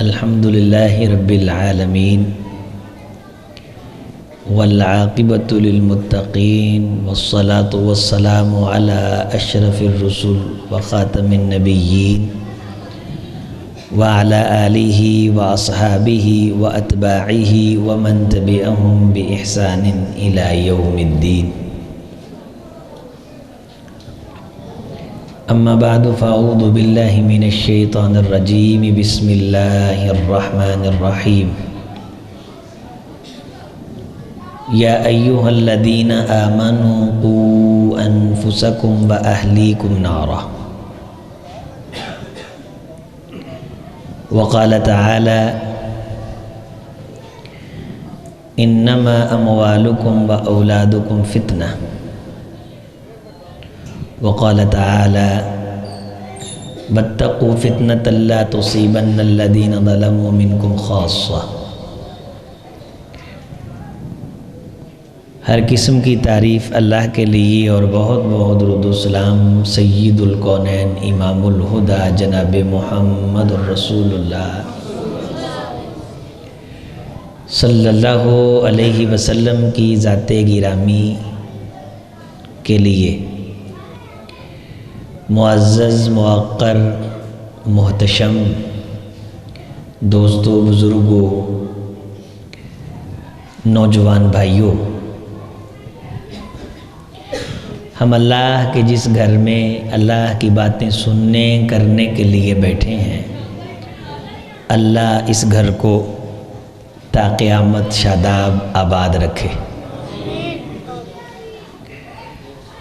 الحمدللہ رب العالمین والعاقبۃ للمتقین والصلاة والسلام علی اشرف الرسل وخاتم النبیین وعلی آلہ واصحابہ واتباعہ ومن تبعہم بإحسان الی یوم الدین۔ اما بعد فاعوذ باللہ من الشیطان الرجیم بسم اللہ الرحمن الرحیم۔ یا ایہا الذین آمنوا قوا انفسکم واہلیکم نارا۔ وقال تعالی انما اموالکم واولادکم فتنہ۔ وقال تعالی واتقوا فتنة لا تصيبن الذين ظلموا منكم خاصة۔ ہر قسم کی تعریف اللہ کے لیے اور بہت بہت درود و سلام سید الکونین امام الہدا جناب محمد الرسول اللہ صلی اللہ علیہ وسلم کی ذات گرامی کے لیے۔ معزز موقر محتشم دوستوں، بزرگوں، نوجوان بھائیوں، ہم اللہ کے جس گھر میں اللہ کی باتیں سننے کرنے کے لیے بیٹھے ہیں، اللہ اس گھر کو تا قیامت شاداب آباد رکھے۔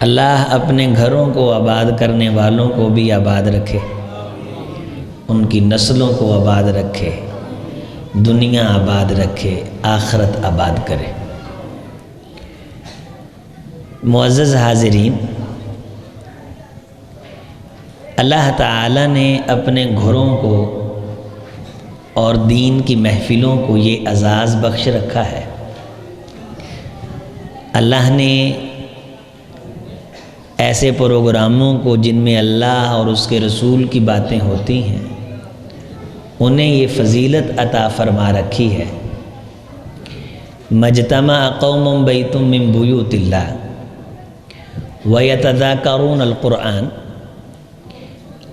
اللہ اپنے گھروں کو آباد کرنے والوں کو بھی آباد رکھے، ان کی نسلوں کو آباد رکھے، دنیا آباد رکھے، آخرت آباد کرے۔ معزز حاضرین، اللہ تعالی نے اپنے گھروں کو اور دین کی محفلوں کو یہ اعزاز بخش رکھا ہے۔ اللہ نے ایسے پروگراموں کو جن میں اللہ اور اس کے رسول کی باتیں ہوتی ہیں، انہیں یہ فضیلت عطا فرما رکھی ہے۔ مجتمع قوم بیت من بیوت اللہ ویتذاکرون القرآن۔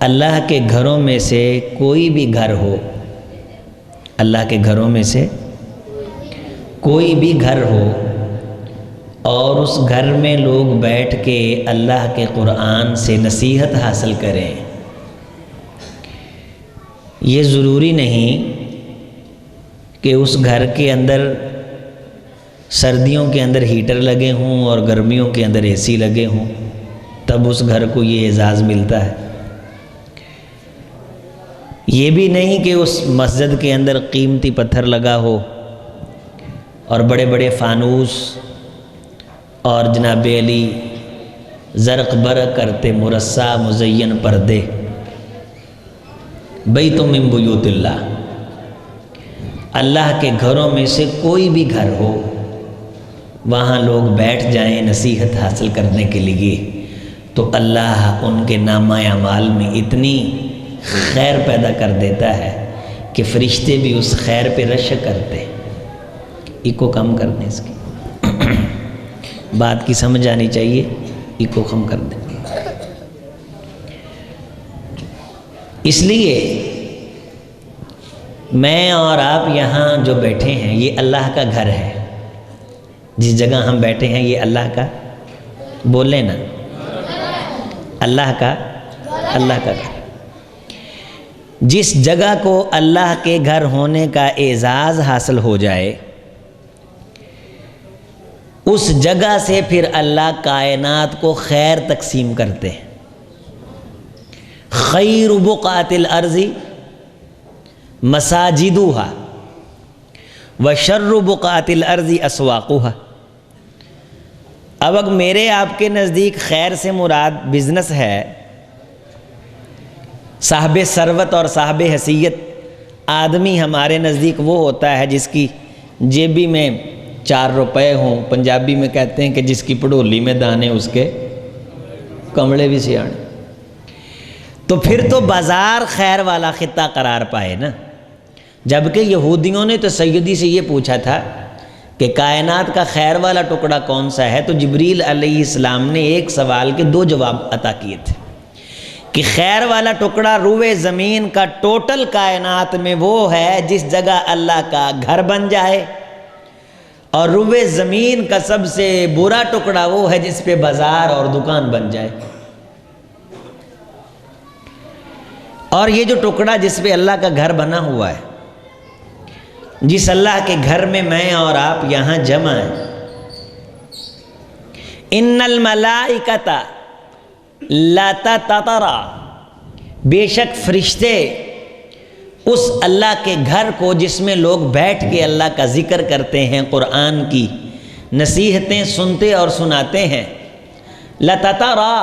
اللہ کے گھروں میں سے کوئی بھی گھر ہو، اللہ کے گھروں میں سے کوئی بھی گھر ہو اور اس گھر میں لوگ بیٹھ کے اللہ کے قرآن سے نصیحت حاصل کریں۔ یہ ضروری نہیں کہ اس گھر کے اندر سردیوں کے اندر ہیٹر لگے ہوں اور گرمیوں کے اندر اے سی لگے ہوں، تب اس گھر کو یہ اعزاز ملتا ہے۔ یہ بھی نہیں کہ اس مسجد کے اندر قیمتی پتھر لگا ہو اور بڑے بڑے فانوس اور جناب علی زرق برق کرتے مرصع مزین پردے۔ بیت من بیوت اللہ، اللہ کے گھروں میں سے کوئی بھی گھر ہو، وہاں لوگ بیٹھ جائیں نصیحت حاصل کرنے کے لیے، تو اللہ ان کے نامہ اعمال میں اتنی خیر پیدا کر دیتا ہے کہ فرشتے بھی اس خیر پہ رشک کرتے۔ ایکو کم کرنے اس کی بات کی سمجھ آنی چاہیے، ایکو کم کر دیں۔ اس لیے میں اور آپ یہاں جو بیٹھے ہیں، یہ اللہ کا گھر ہے۔ جس جگہ ہم بیٹھے ہیں یہ اللہ کا، بولیں نا، اللہ کا گھر۔ جس جگہ کو اللہ کے گھر ہونے کا اعزاز حاصل ہو جائے، اس جگہ سے پھر اللہ کائنات کو خیر تقسیم کرتے ہیں۔ خیر بقعۃ الارض مساجدها وشر بقعۃ الارض اسواقها۔ اب اگر میرے آپ کے نزدیک خیر سے مراد بزنس ہے، صاحب ثروت اور صاحب حیثیت آدمی ہمارے نزدیک وہ ہوتا ہے جس کی جیبی میں 4 روپے ہوں، پنجابی میں کہتے ہیں کہ جس کی پڑولی میں دانے اس کے کمڑے بھی سیانے۔ تو پھر تو بازار خیر والا خطہ قرار پائے نا۔ جبکہ یہودیوں نے تو سیدی سے یہ پوچھا تھا کہ کائنات کا خیر والا ٹکڑا کون سا ہے، تو جبریل علیہ السلام نے ایک سوال کے 2 جواب عطا کیے تھے کہ خیر والا ٹکڑا روئے زمین کا ٹوٹل کائنات میں وہ ہے جس جگہ اللہ کا گھر بن جائے، اور روئے زمین کا سب سے برا ٹکڑا وہ ہے جس پہ بازار اور دکان بن جائے۔ اور یہ جو ٹکڑا جس پہ اللہ کا گھر بنا ہوا ہے، جس اللہ کے گھر میں میں اور آپ یہاں جمع ہیں، ان الملائکۃ لتتطری، بے شک فرشتے اس اللہ کے گھر کو جس میں لوگ بیٹھ کے اللہ کا ذکر کرتے ہیں، قرآن کی نصیحتیں سنتے اور سناتے ہیں، لتتری،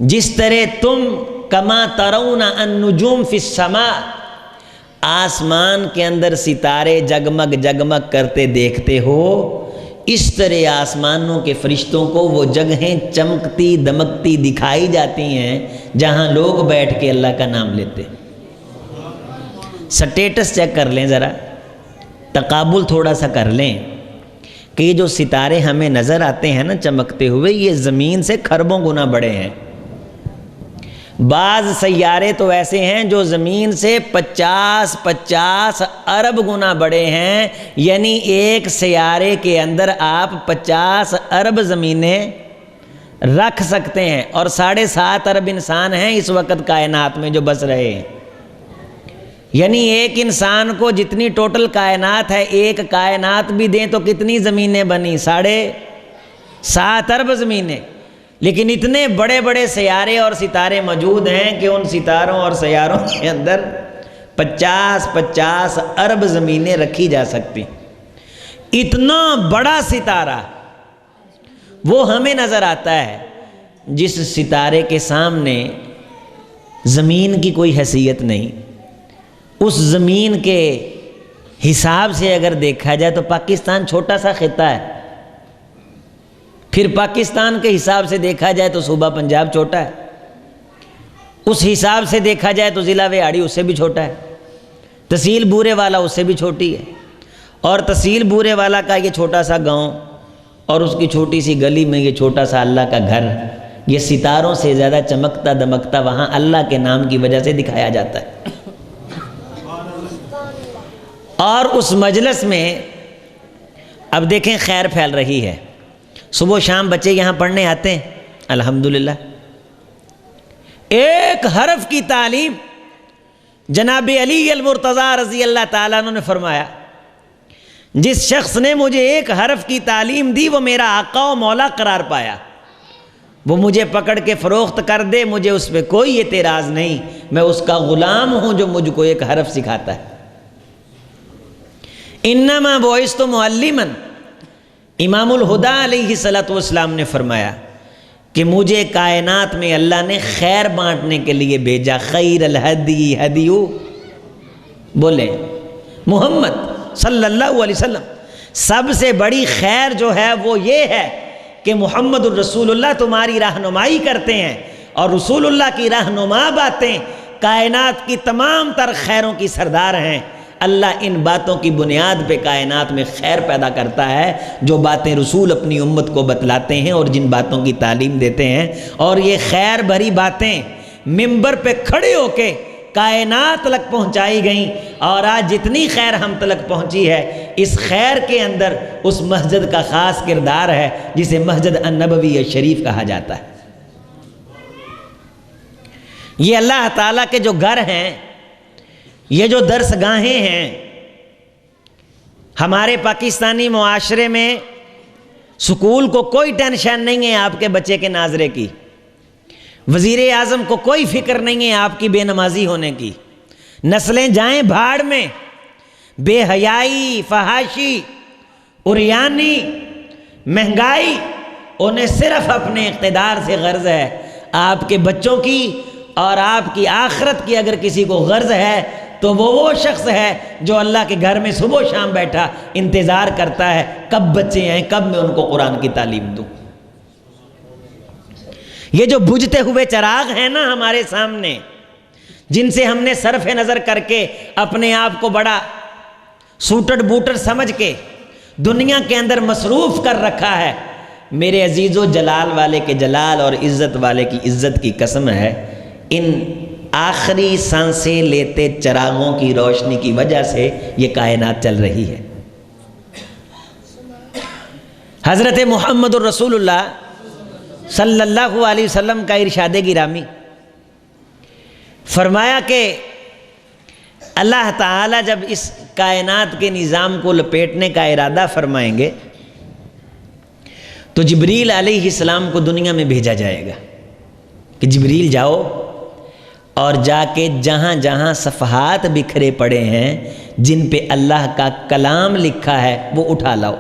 جس طرح تم کما ترون النجوم فی السماء، آسمان کے اندر ستارے جگمگ جگمگ کرتے دیکھتے ہو، اس طرح آسمانوں کے فرشتوں کو وہ جگہیں چمکتی دمکتی دکھائی جاتی ہیں جہاں لوگ بیٹھ کے اللہ کا نام لیتے۔ سٹیٹس چیک کر لیں ذرا، تقابل تھوڑا سا کر لیں کہ یہ جو ستارے ہمیں نظر آتے ہیں نا چمکتے ہوئے، یہ زمین سے خربوں گنا بڑے ہیں۔ بعض سیارے تو ایسے ہیں جو زمین سے 50 ارب گنا بڑے ہیں، یعنی ایک سیارے کے اندر آپ 50 ارب زمینیں رکھ سکتے ہیں، اور 7.5 ارب انسان ہیں اس وقت کائنات میں جو بس رہے ہیں۔ یعنی ایک انسان کو جتنی ٹوٹل کائنات ہے، ایک کائنات بھی دیں تو کتنی زمینیں بنی؟ 7.5 ارب زمینیں۔ لیکن اتنے بڑے بڑے سیارے اور ستارے موجود ہیں کہ ان ستاروں اور سیاروں کے اندر 50 ارب زمینیں رکھی جا سکتی۔ اتنا بڑا ستارہ وہ ہمیں نظر آتا ہے جس ستارے کے سامنے زمین کی کوئی حیثیت نہیں۔ اس زمین کے حساب سے اگر دیکھا جائے تو پاکستان چھوٹا سا خطہ ہے، پھر پاکستان کے حساب سے دیکھا جائے تو صوبہ پنجاب چھوٹا ہے، اس حساب سے دیکھا جائے تو ضلع ویاڑی اس سے بھی چھوٹا ہے، تحصیل بورے والا اس سے بھی چھوٹی ہے، اور تحصیل بورے والا کا یہ چھوٹا سا گاؤں اور اس کی چھوٹی سی گلی میں یہ چھوٹا سا اللہ کا گھر، یہ ستاروں سے زیادہ چمکتا دمکتا وہاں اللہ کے نام کی وجہ سے دکھایا جاتا ہے۔ اور اس مجلس میں اب دیکھیں خیر پھیل رہی ہے، صبح و شام بچے یہاں پڑھنے آتے ہیں الحمدللہ۔ ایک حرف کی تعلیم جناب علی المرتضیٰ رضی اللہ تعالیٰ عنہ نے فرمایا، جس شخص نے مجھے ایک حرف کی تعلیم دی وہ میرا آقا و مولا قرار پایا، وہ مجھے پکڑ کے فروخت کر دے مجھے اس پہ کوئی اعتراض نہیں، میں اس کا غلام ہوں جو مجھ کو ایک حرف سکھاتا ہے۔ انما بعثت معلما، امام الہدیٰ علیہ السلام نے فرمایا کہ مجھے کائنات میں اللہ نے خیر بانٹنے کے لیے بھیجا۔ خیر الہدی ہدی بولے محمد صلی اللہ علیہ وسلم، سب سے بڑی خیر جو ہے وہ یہ ہے کہ محمد الرسول اللہ تمہاری رہنمائی کرتے ہیں، اور رسول اللہ کی رہنما باتیں کائنات کی تمام تر خیروں کی سردار ہیں۔ اللہ ان باتوں کی بنیاد پہ کائنات میں خیر پیدا کرتا ہے، جو باتیں رسول اپنی امت کو بتلاتے ہیں اور جن باتوں کی تعلیم دیتے ہیں، اور یہ خیر بھری باتیں منبر پہ کھڑے ہو کے کائنات تلک پہنچائی گئیں، اور آج جتنی خیر ہم تلک پہنچی ہے اس خیر کے اندر اس مسجد کا خاص کردار ہے جسے مسجد النبوی شریف کہا جاتا ہے۔ یہ اللہ تعالیٰ کے جو گھر ہیں، یہ جو درس گاہیں ہیں، ہمارے پاکستانی معاشرے میں سکول کو کوئی ٹینشن نہیں ہے آپ کے بچے کے ناظرے کی، وزیر اعظم کو کوئی فکر نہیں ہے آپ کی بے نمازی ہونے کی، نسلیں جائیں بھاڑ میں، بے حیائی، فحاشی، عریانی، مہنگائی، انہیں صرف اپنے اقتدار سے غرض ہے۔ آپ کے بچوں کی اور آپ کی آخرت کی اگر کسی کو غرض ہے تو وہ شخص ہے جو اللہ کے گھر میں صبح و شام بیٹھا انتظار کرتا ہے کب بچے آئیں، کب میں ان کو قرآن کی تعلیم دوں۔ یہ جو بجھتے ہوئے چراغ ہیں نا ہمارے سامنے، جن سے ہم نے صرف نظر کر کے اپنے آپ کو بڑا سوٹڈ بوٹر سمجھ کے دنیا کے اندر مصروف کر رکھا ہے، میرے عزیزو جلال والے کے جلال اور عزت والے کی عزت کی قسم ہے، ان آخری سانسیں لیتے چراغوں کی روشنی کی وجہ سے یہ کائنات چل رہی ہے۔ حضرت محمد الرسول اللہ صلی اللہ علیہ وسلم کا ارشاد گرامی فرمایا کہ اللہ تعالیٰ جب اس کائنات کے نظام کو لپیٹنے کا ارادہ فرمائیں گے تو جبریل علیہ السلام کو دنیا میں بھیجا جائے گا کہ جبریل جاؤ اور جا کے جہاں جہاں صفحات بکھرے پڑے ہیں جن پہ اللہ کا کلام لکھا ہے وہ اٹھا لاؤ۔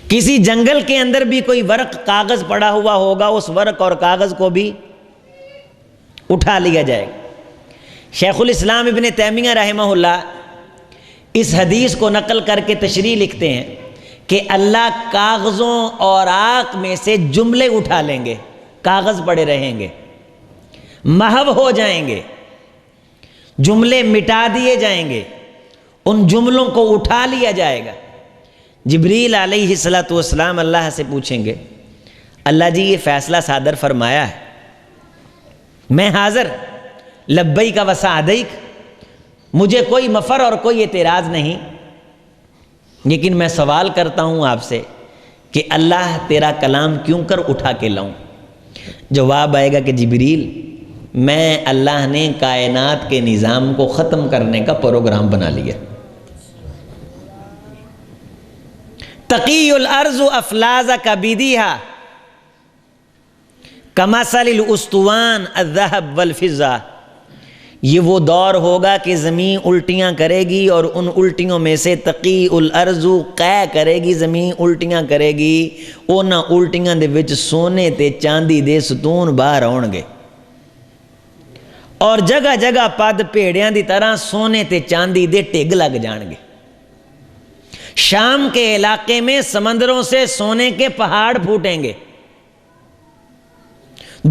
کسی جنگل کے اندر بھی کوئی ورق کاغذ پڑا ہوا ہوگا، اس ورق اور کاغذ کو بھی اٹھا لیا جائے گا۔ شیخ الاسلام ابن تیمیہ رحمہ اللہ اس حدیث کو نقل کر کے تشریح لکھتے ہیں کہ اللہ کاغذوں اور آگ میں سے جملے اٹھا لیں گے، کاغذ پڑے رہیں گے، محو ہو جائیں گے، جملے مٹا دیے جائیں گے، ان جملوں کو اٹھا لیا جائے گا۔ جبریل علیہ السلام اللہ سے پوچھیں گے، اللہ جی یہ فیصلہ صادر فرمایا ہے، میں حاضر، لبیک و سعدیک، مجھے کوئی مفر اور کوئی اعتراض نہیں، لیکن میں سوال کرتا ہوں آپ سے کہ اللہ تیرا کلام کیوں کر اٹھا کے لاؤں؟ جواب آئے گا کہ جبریل میں اللہ نے کائنات کے نظام کو ختم کرنے کا پروگرام بنا لیا۔ تقی الارض افلاز کبیدیہا کمثل الاسطوان الذهب والفضہ، یہ وہ دور ہوگا کہ زمین الٹیاں کرے گی اور ان الٹیوں میں سے تقی الارض قے کرے گی، زمین الٹیاں کرے گی، اونا الٹیاں دے وچ سونے تے چاندی دے ستون باہر آؤن گے، اور جگہ جگہ پد پیڑیاں دی طرح سونے تے چاندی دے ٹگ لگ جان گے۔ شام کے علاقے میں سمندروں سے سونے کے پہاڑ پھوٹیں گے،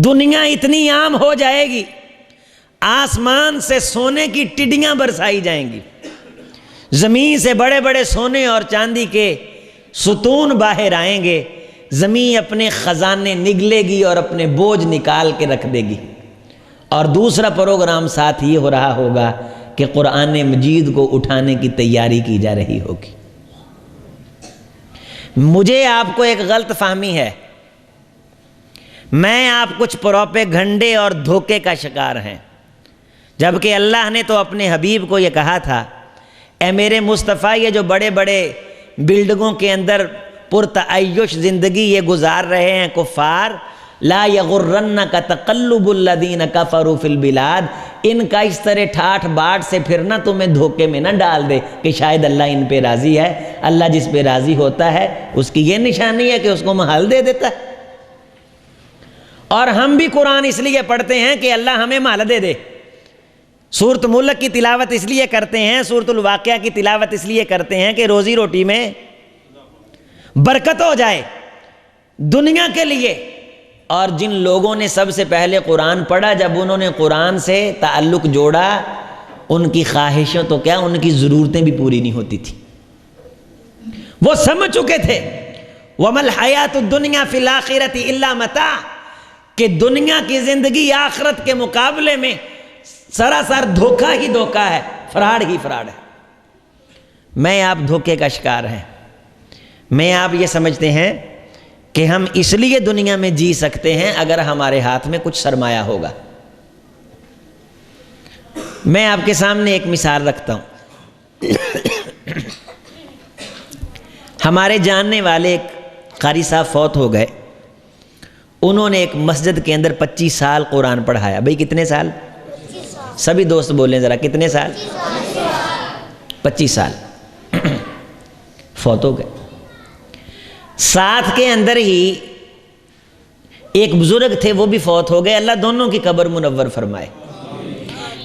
دنیا اتنی عام ہو جائے گی، آسمان سے سونے کی ٹڈیاں برسائی جائیں گی، زمین سے بڑے بڑے سونے اور چاندی کے ستون باہر آئیں گے، زمین اپنے خزانے نگلے گی اور اپنے بوجھ نکال کے رکھ دے گی۔ اور دوسرا پروگرام ساتھ یہ ہو رہا ہوگا کہ قرآن مجید کو اٹھانے کی تیاری کی جا رہی ہوگی۔ مجھے آپ کو ایک غلط فہمی ہے، میں آپ کچھ پروپے گھنڈے اور دھوکے کا شکار ہیں، جبکہ اللہ نے تو اپنے حبیب کو یہ کہا تھا، اے میرے مصطفیٰ یہ جو بڑے بڑے بلڈنگوں کے اندر پرتعیش زندگی یہ گزار رہے ہیں کفار، لا یغرنک تقلب الذین کفروا فی البلاد، ان کا اس طرح ٹھاٹھ باٹ سے پھرنا تمہیں دھوکے میں نہ ڈال دے کہ شاید اللہ ان پہ راضی ہے۔ اللہ جس پہ راضی ہوتا ہے اس کی یہ نشانی ہے کہ اس کو محل دے دیتا ہے، اور ہم بھی قرآن اس لیے پڑھتے ہیں کہ اللہ ہمیں محل دے دے، سورۃ ملک کی تلاوت اس لیے کرتے ہیں، سورۃ الواقعہ کی تلاوت اس لیے کرتے ہیں کہ روزی روٹی میں برکت ہو جائے دنیا کے لیے۔ اور جن لوگوں نے سب سے پہلے قرآن پڑھا، جب انہوں نے قرآن سے تعلق جوڑا، ان کی خواہشیں تو کیا، ان کی ضرورتیں بھی پوری نہیں ہوتی تھی، وہ سمجھ چکے تھے وَمَا الْحَيَاةُ الدُّنْيَا فِي الْآخِرَةِ إِلَّا مَتَاعٌ، کہ دنیا کی زندگی آخرت کے مقابلے میں سراسر دھوکہ ہی دھوکہ ہے، فراڈ ہی فراڈ ہے۔ میں آپ دھوکے کا شکار ہیں، میں آپ یہ سمجھتے ہیں کہ ہم اس لیے دنیا میں جی سکتے ہیں اگر ہمارے ہاتھ میں کچھ سرمایہ ہوگا۔ میں آپ کے سامنے ایک مثال رکھتا ہوں، ہمارے جاننے والے ایک قاری صاحب فوت ہو گئے، انہوں نے ایک مسجد کے اندر 25 سال قرآن پڑھایا۔ بھئی کتنے سال؟ سبھی دوست بولیں ذرا، کتنے سال؟ 25 سال فوت ہو گئے۔ ساتھ کے اندر ہی ایک بزرگ تھے، وہ بھی فوت ہو گئے، اللہ دونوں کی قبر منور فرمائے۔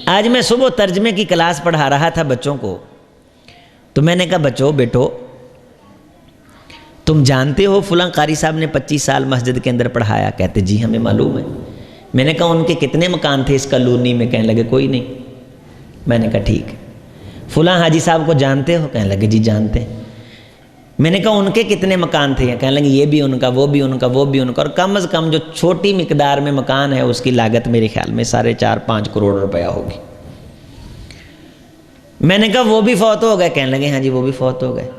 آج میں صبح ترجمے کی کلاس پڑھا رہا تھا بچوں کو، تو میں نے کہا بچوں بیٹو تم جانتے ہو فلاں قاری صاحب نے 25 سال مسجد کے اندر پڑھایا؟ کہتے جی ہمیں معلوم ہے۔ میں نے کہا ان کے کتنے مکان تھے اس کالونی میں؟ کہنے لگے کوئی نہیں۔ میں نے کہا ٹھیک ہے۔ فلاں حاجی صاحب کو جانتے ہو؟ کہنے لگے جی جانتے ہیں۔ میں نے کہا ان کے کتنے مکان تھے؟ کہنے لگے یہ بھی ان کا، وہ بھی ان کا، وہ بھی ان کا، اور کم از کم جو چھوٹی مقدار میں مکان ہے اس کی لاگت میرے خیال میں 4.5-5 کروڑ روپیہ ہوگی۔ میں نے کہا وہ بھی فوت ہو گئے؟ کہنے لگے ہاں جی وہ بھی فوت ہو گئے۔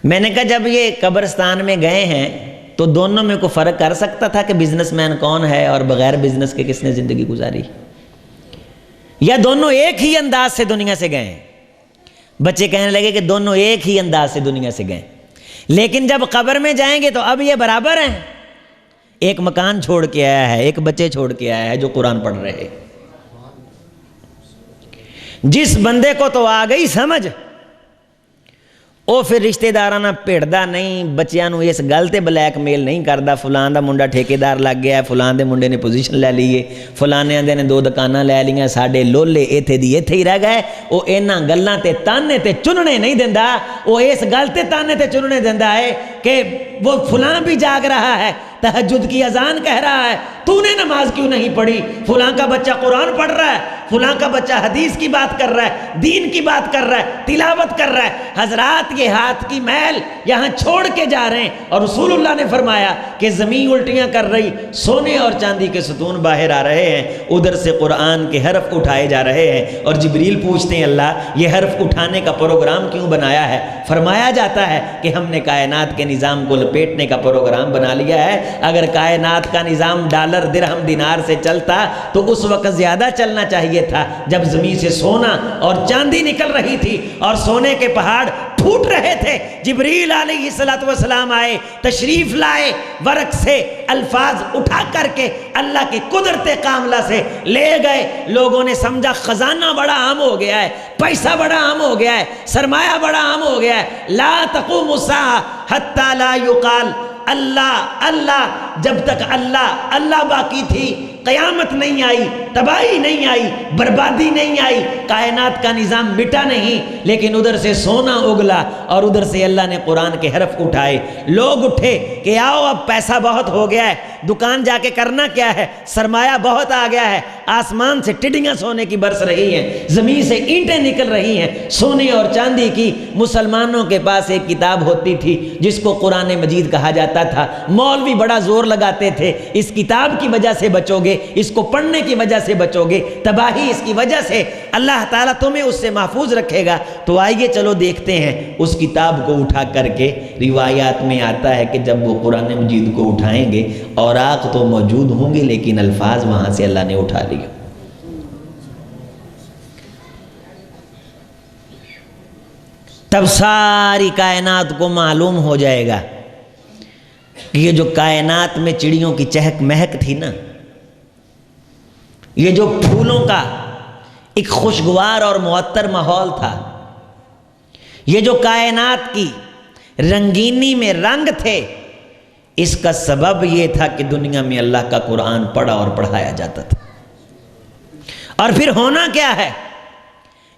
میں نے کہا جب یہ قبرستان میں گئے ہیں تو دونوں میں کوئی فرق کر سکتا تھا کہ بزنس مین کون ہے اور بغیر بزنس کے کس نے زندگی گزاری؟ یا دونوں ایک ہی انداز سے دنیا سے گئے ہیں؟ بچے کہنے لگے کہ دونوں ایک ہی انداز سے دنیا سے گئے، لیکن جب قبر میں جائیں گے تو اب یہ برابر ہیں۔ ایک مکان چھوڑ کے آیا ہے، ایک بچے چھوڑ کے آیا ہے جو قرآن پڑھ رہے ہیں۔ جس بندے کو تو آ گئی سمجھ، وہ پھر رشتہ داراں بھیڑدا نہیں، بچیاں نو اس گل تے بلیک میل نہیں کردا فلاں دا منڈا ٹھیکیدار لگ گیا ہے، فلاں دے منڈے نے پوزیشن لے لی ہے، فلانے دے نے 2 دکاناں لے لیاں، ساڈے لولے ایتھے دی ایتھے ہی رہ گئے۔ وہ انہاں گلاں تے تانے تے چننے نہیں دیندا، وہ اس گل تے تانے تے چننے دیندا ہے کہ وہ فلاں بھی جاگ رہا ہے، تہجد کی اذان کہہ رہا ہے، تو نے نماز کیوں نہیں پڑھی؟ فلاں کا بچہ قرآن پڑھ رہا ہے، فلاں کا بچہ حدیث کی بات کر رہا ہے، دین کی بات کر رہا ہے، تلاوت کر رہا ہے۔ حضرات یہ ہاتھ کی میل یہاں چھوڑ کے جا رہے ہیں، اور رسول اللہ نے فرمایا کہ زمین الٹیاں کر رہی، سونے اور چاندی کے ستون باہر آ رہے ہیں، ادھر سے قرآن کے حرف اٹھائے جا رہے ہیں، اور جبریل پوچھتے ہیں اللہ یہ حرف اٹھانے کا پروگرام کیوں بنایا ہے؟ فرمایا جاتا ہے کہ ہم نے کائنات کے نظام کو لپیٹنے کا پروگرام بنا لیا ہے۔ اگر کائنات کا نظام ڈالر درہم دینار سے چلتا تو اس وقت زیادہ چلنا چاہیے تھا جب زمین سے سونا اور چاندی نکل رہی تھی اور سونے کے پہاڑ پھوٹ رہے تھے۔ جبریل علیہ السلام آئے، تشریف لائے، ورق سے الفاظ اٹھا کر کے اللہ کی قدرت کاملہ سے لے گئے۔ لوگوں نے سمجھا خزانہ بڑا عام ہو گیا ہے، پیسہ بڑا عام ہو گیا ہے، سرمایہ بڑا عام ہو گیا ہے۔ لا تقوم الساعة حتى لا يقال اللہ اللہ، جب تک اللہ اللہ باقی تھی قیامت نہیں آئی، تباہی نہیں آئی، بربادی نہیں آئی، کائنات کا نظام مٹا نہیں، لیکن ادھر سے سونا اگلا اور ادھر سے اللہ نے قرآن کے حرف اٹھائے۔ لوگ اٹھے کہ آؤ اب پیسہ بہت ہو گیا ہے، دکان جا کے کرنا کیا ہے، سرمایہ بہت آ گیا ہے، آسمان سے ٹڈیاں سونے کی برس رہی ہیں، زمین سے اینٹیں نکل رہی ہیں سونے اور چاندی کی۔ مسلمانوں کے پاس ایک کتاب ہوتی تھی جس کو قرآن مجید کہا جاتا تھا، مولوی بڑا زور لگاتے تھے اس کتاب کی وجہ سے بچو گے، اس کو پڑھنے کی وجہ سے بچو گے، تباہی اس کی وجہ سے، اللہ تعالیٰ تمہیں اس سے محفوظ رکھے گا۔ تو آئیے چلو دیکھتے ہیں اس کتاب کو اٹھا کر کے۔ روایات میں آتا ہے کہ جب وہ قرآن مجید کو اٹھائیں گے اوراق تو موجود ہوں گے لیکن الفاظ وہاں سے اللہ نے اٹھا لیے۔ تب ساری کائنات کو معلوم ہو جائے گا کہ یہ جو کائنات میں چڑیوں کی چہک مہک تھی نا، یہ جو پھولوں کا ایک خوشگوار اور معطر ماحول تھا، یہ جو کائنات کی رنگینی میں رنگ تھے، اس کا سبب یہ تھا کہ دنیا میں اللہ کا قرآن پڑھا اور پڑھایا جاتا تھا۔ اور پھر ہونا کیا ہے؟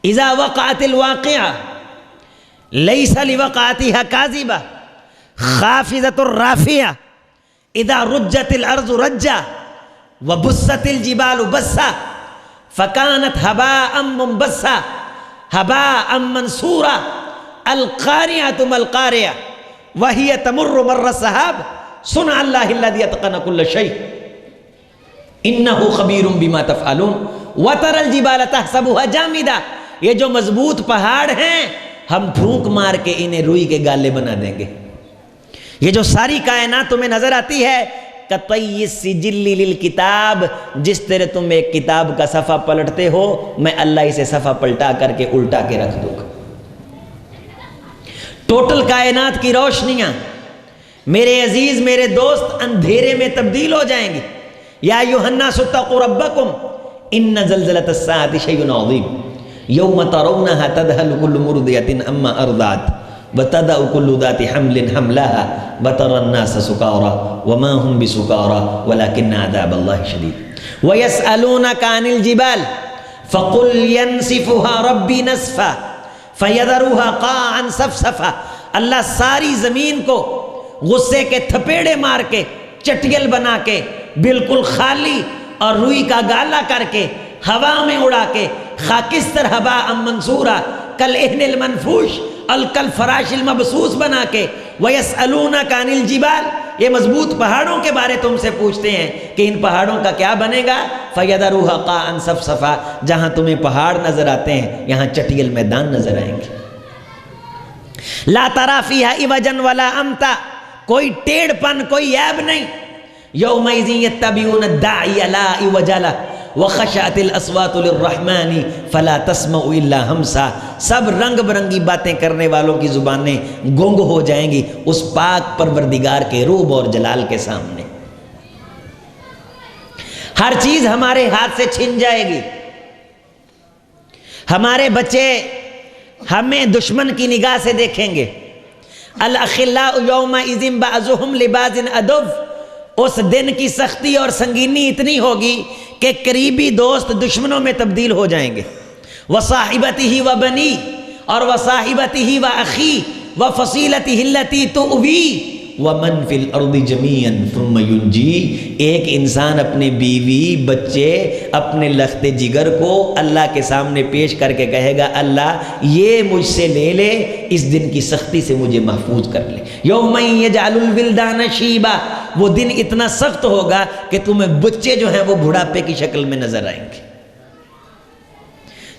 اذا وقعت الواقعہ لیس لوقعتها کاذبہ خافضۃ الرافعہ اذا رجت الارض رجا وبست الجبال بسا فكانت هباء منبثا هباء منثورا القارعة ما القارعة وهي تمر مر السحاب صنع الله الذي اتقن كل شيء انه خبير بما تفعلون وترى الجبال تحسبها جامدة۔ یہ جو مضبوط پہاڑ ہیں ہم پھونک مار کے انہیں روئی کے گالے بنا دیں گے۔ یہ جو ساری کائنات تمہیں نظر آتی ہے کطی السجل للکتاب، جس طرح تم ایک کتاب کا صفحہ پلٹتے ہو میں اللہ اسے صفحہ پلٹا کر کے الٹا کے رکھ دوں گا۔ ٹوٹل کائنات کی روشنیاں میرے عزیز میرے دوست اندھیرے میں تبدیل ہو جائیں گی۔ یا ایھا الناس اتقوا ربکم ان زلزلۃ الساعۃ شیء عظیم یوم ترونها تذهل كل مرضعة عما ارضعت وتضع كل ذات حمل حملها وترى الناس سكارى وما هم بسكارى ولكن عذاب الله شديد ويسألونك عن الجبال فقل ينسفها ربي نسفا فيذرها قاعا صفصفا۔ اللہ ساری زمین کو غصے کے تھپیڑے مار کے چٹیل بنا کے بالکل خالی اور روئی کا گالا کر کے ہوا میں اڑا کے خاکستر ہبا منصورا کل اہن المنفوش الکل فراش المبسوس بنا کے وَيَسْأَلُونَكَ عَنِ الْجِبَالِ یہ مضبوط پہاڑوں کے بارے تم سے پوچھتے ہیں کہ ان پہاڑوں کا کیا بنے گا فَيَذَرُهَا قَاعًا صَفْصَفًا جہاں تمہیں پہاڑ نظر آتے ہیں یہاں چٹیل میدان نظر آئیں گے لا تَرَى فِيهَا عِوَجًا وَلَا أَمْتًا کوئی ٹیڑھ پن کوئی عیب نہیں يَوْمَئِذٍ يَتَّبِعُونَ الدَّاعِيَ لَا عِوَجَ لَهُ وَخَشَعَتِ الْأَصْوَاتُ لِلرَّحْمَنِ فَلَا تَسْمَعُ إِلَّا هَمْسًا سب رنگ برنگی باتیں کرنے والوں کی زبانیں گنگ ہو جائیں گی اس پاک پروردگار کے روب اور جلال کے سامنے ہر چیز ہمارے ہاتھ سے چھن جائے گی ہمارے بچے ہمیں دشمن کی نگاہ سے دیکھیں گے الْأَخِلَّاءُ يَوْمَئِذٍ بَعْضُهُمْ لِبَعْضٍ عَدُوٌّ اس دن کی سختی اور سنگینی اتنی ہوگی کہ قریبی دوست دشمنوں میں تبدیل ہو جائیں گے وَصَاحِبَتِهِ وَبَنِيهِ اور وَصَاحِبَتِهِ وَأَخِيهِ وَفَصِيلَتِهِ الَّتِي تُؤْوِيهِ وَمَنْ فِي الْأَرْضِ جَمِيعًا ثُمَّ يُنْجِيهِ ایک انسان اپنے بیوی بچے اپنے لخت جگر کو اللہ کے سامنے پیش کر کے کہے گا اللہ یہ مجھ سے لے لے اس دن کی سختی سے مجھے محفوظ کر لے یوم یجعل الولدان شیبا وہ دن اتنا سخت ہوگا کہ تمہیں بچے جو ہیں وہ بڑھاپے کی شکل میں نظر آئیں گے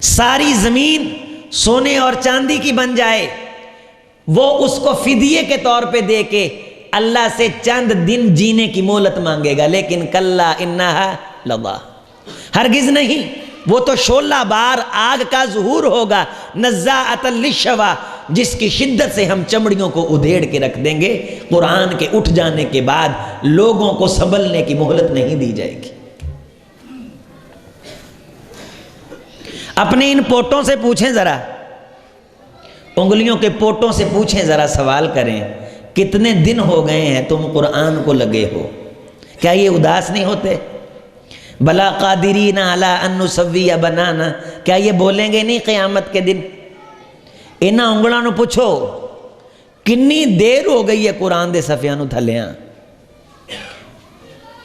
ساری زمین سونے اور چاندی کی بن جائے وہ اس کو فدیے کے طور پہ دے کے اللہ سے چند دن جینے کی مہلت مانگے گا لیکن کلا انہا لظا ہرگز نہیں وہ تو شعلہ بار آگ کا ظہور ہوگا نزاعۃ للشوا جس کی شدت سے ہم چمڑیوں کو ادھیڑ کے رکھ دیں گے قرآن کے اٹھ جانے کے بعد لوگوں کو سنبھلنے کی مہلت نہیں دی جائے گی اپنے ان پوٹوں سے پوچھیں ذرا انگلیوں کے پوٹوں سے پوچھیں ذرا سوال کریں کتنے دن ہو گئے ہیں تم قرآن کو لگے ہو کیا یہ اداس نہیں ہوتے بلا قادرین علی ان نسوی بنانا کیا یہ بولیں گے نہیں قیامت کے دن انہاں انگلاں نو پوچھو کنی دیر ہو گئی ہے قرآن دے صفحیاں نو تھلیاں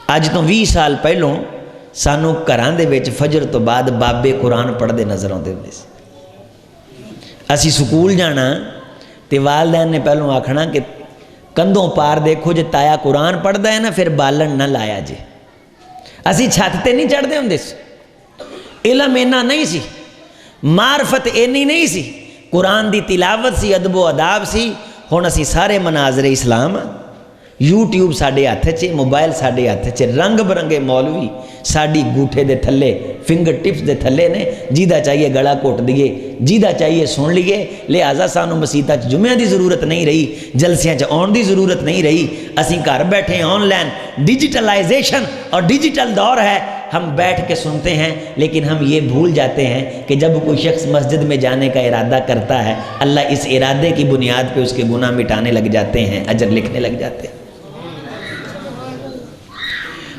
اج تو 20 سال پہلوں سانو گھراں دے وچ فجر تو بعد بابے قرآن پڑھ دے نظر آتے ہوندے سی اسی سکول جانا تے والدین نے پہلوں آکھنا کہ کندھوں پار دیکھو جے تایا قرآن پڑھدا ہے نا پھر بالن نہ لایا جے اسی چھت تے نہیں چڑھ دے ہوندے سی علم اینا نہیں سی معرفت اینی نہیں سی قرآن دی تلاوت سی ادب و اداب سی ہن اسی سارے مناظر اسلام یوٹیوب ساڈے ہاتھ چ موبائل ساڈے ہاتھ چ رنگ برنگے مولوی ساڈی گوٹھے دے تھلے فنگر ٹپس دے تھلے نے جیدہ چاہیے گڑا کوٹ دیے جیدہ چاہیے سن لیے لہٰذا سانو مسیتاں چ جمعہ دی ضرورت نہیں رہی جلسیاں چ آن دی ضرورت نہیں رہی اسی گھر بیٹھے آن لائن ڈیجیٹلائزیشن اور ڈیجیٹل دور ہے ہم بیٹھ کے سنتے ہیں لیکن ہم یہ بھول جاتے ہیں کہ جب کوئی شخص مسجد میں جانے کا ارادہ کرتا ہے اللہ اس ارادے کی بنیاد پہ اس کے گناہ مٹانے لگ جاتے ہیں اجر لکھنے لگ جاتے ہیں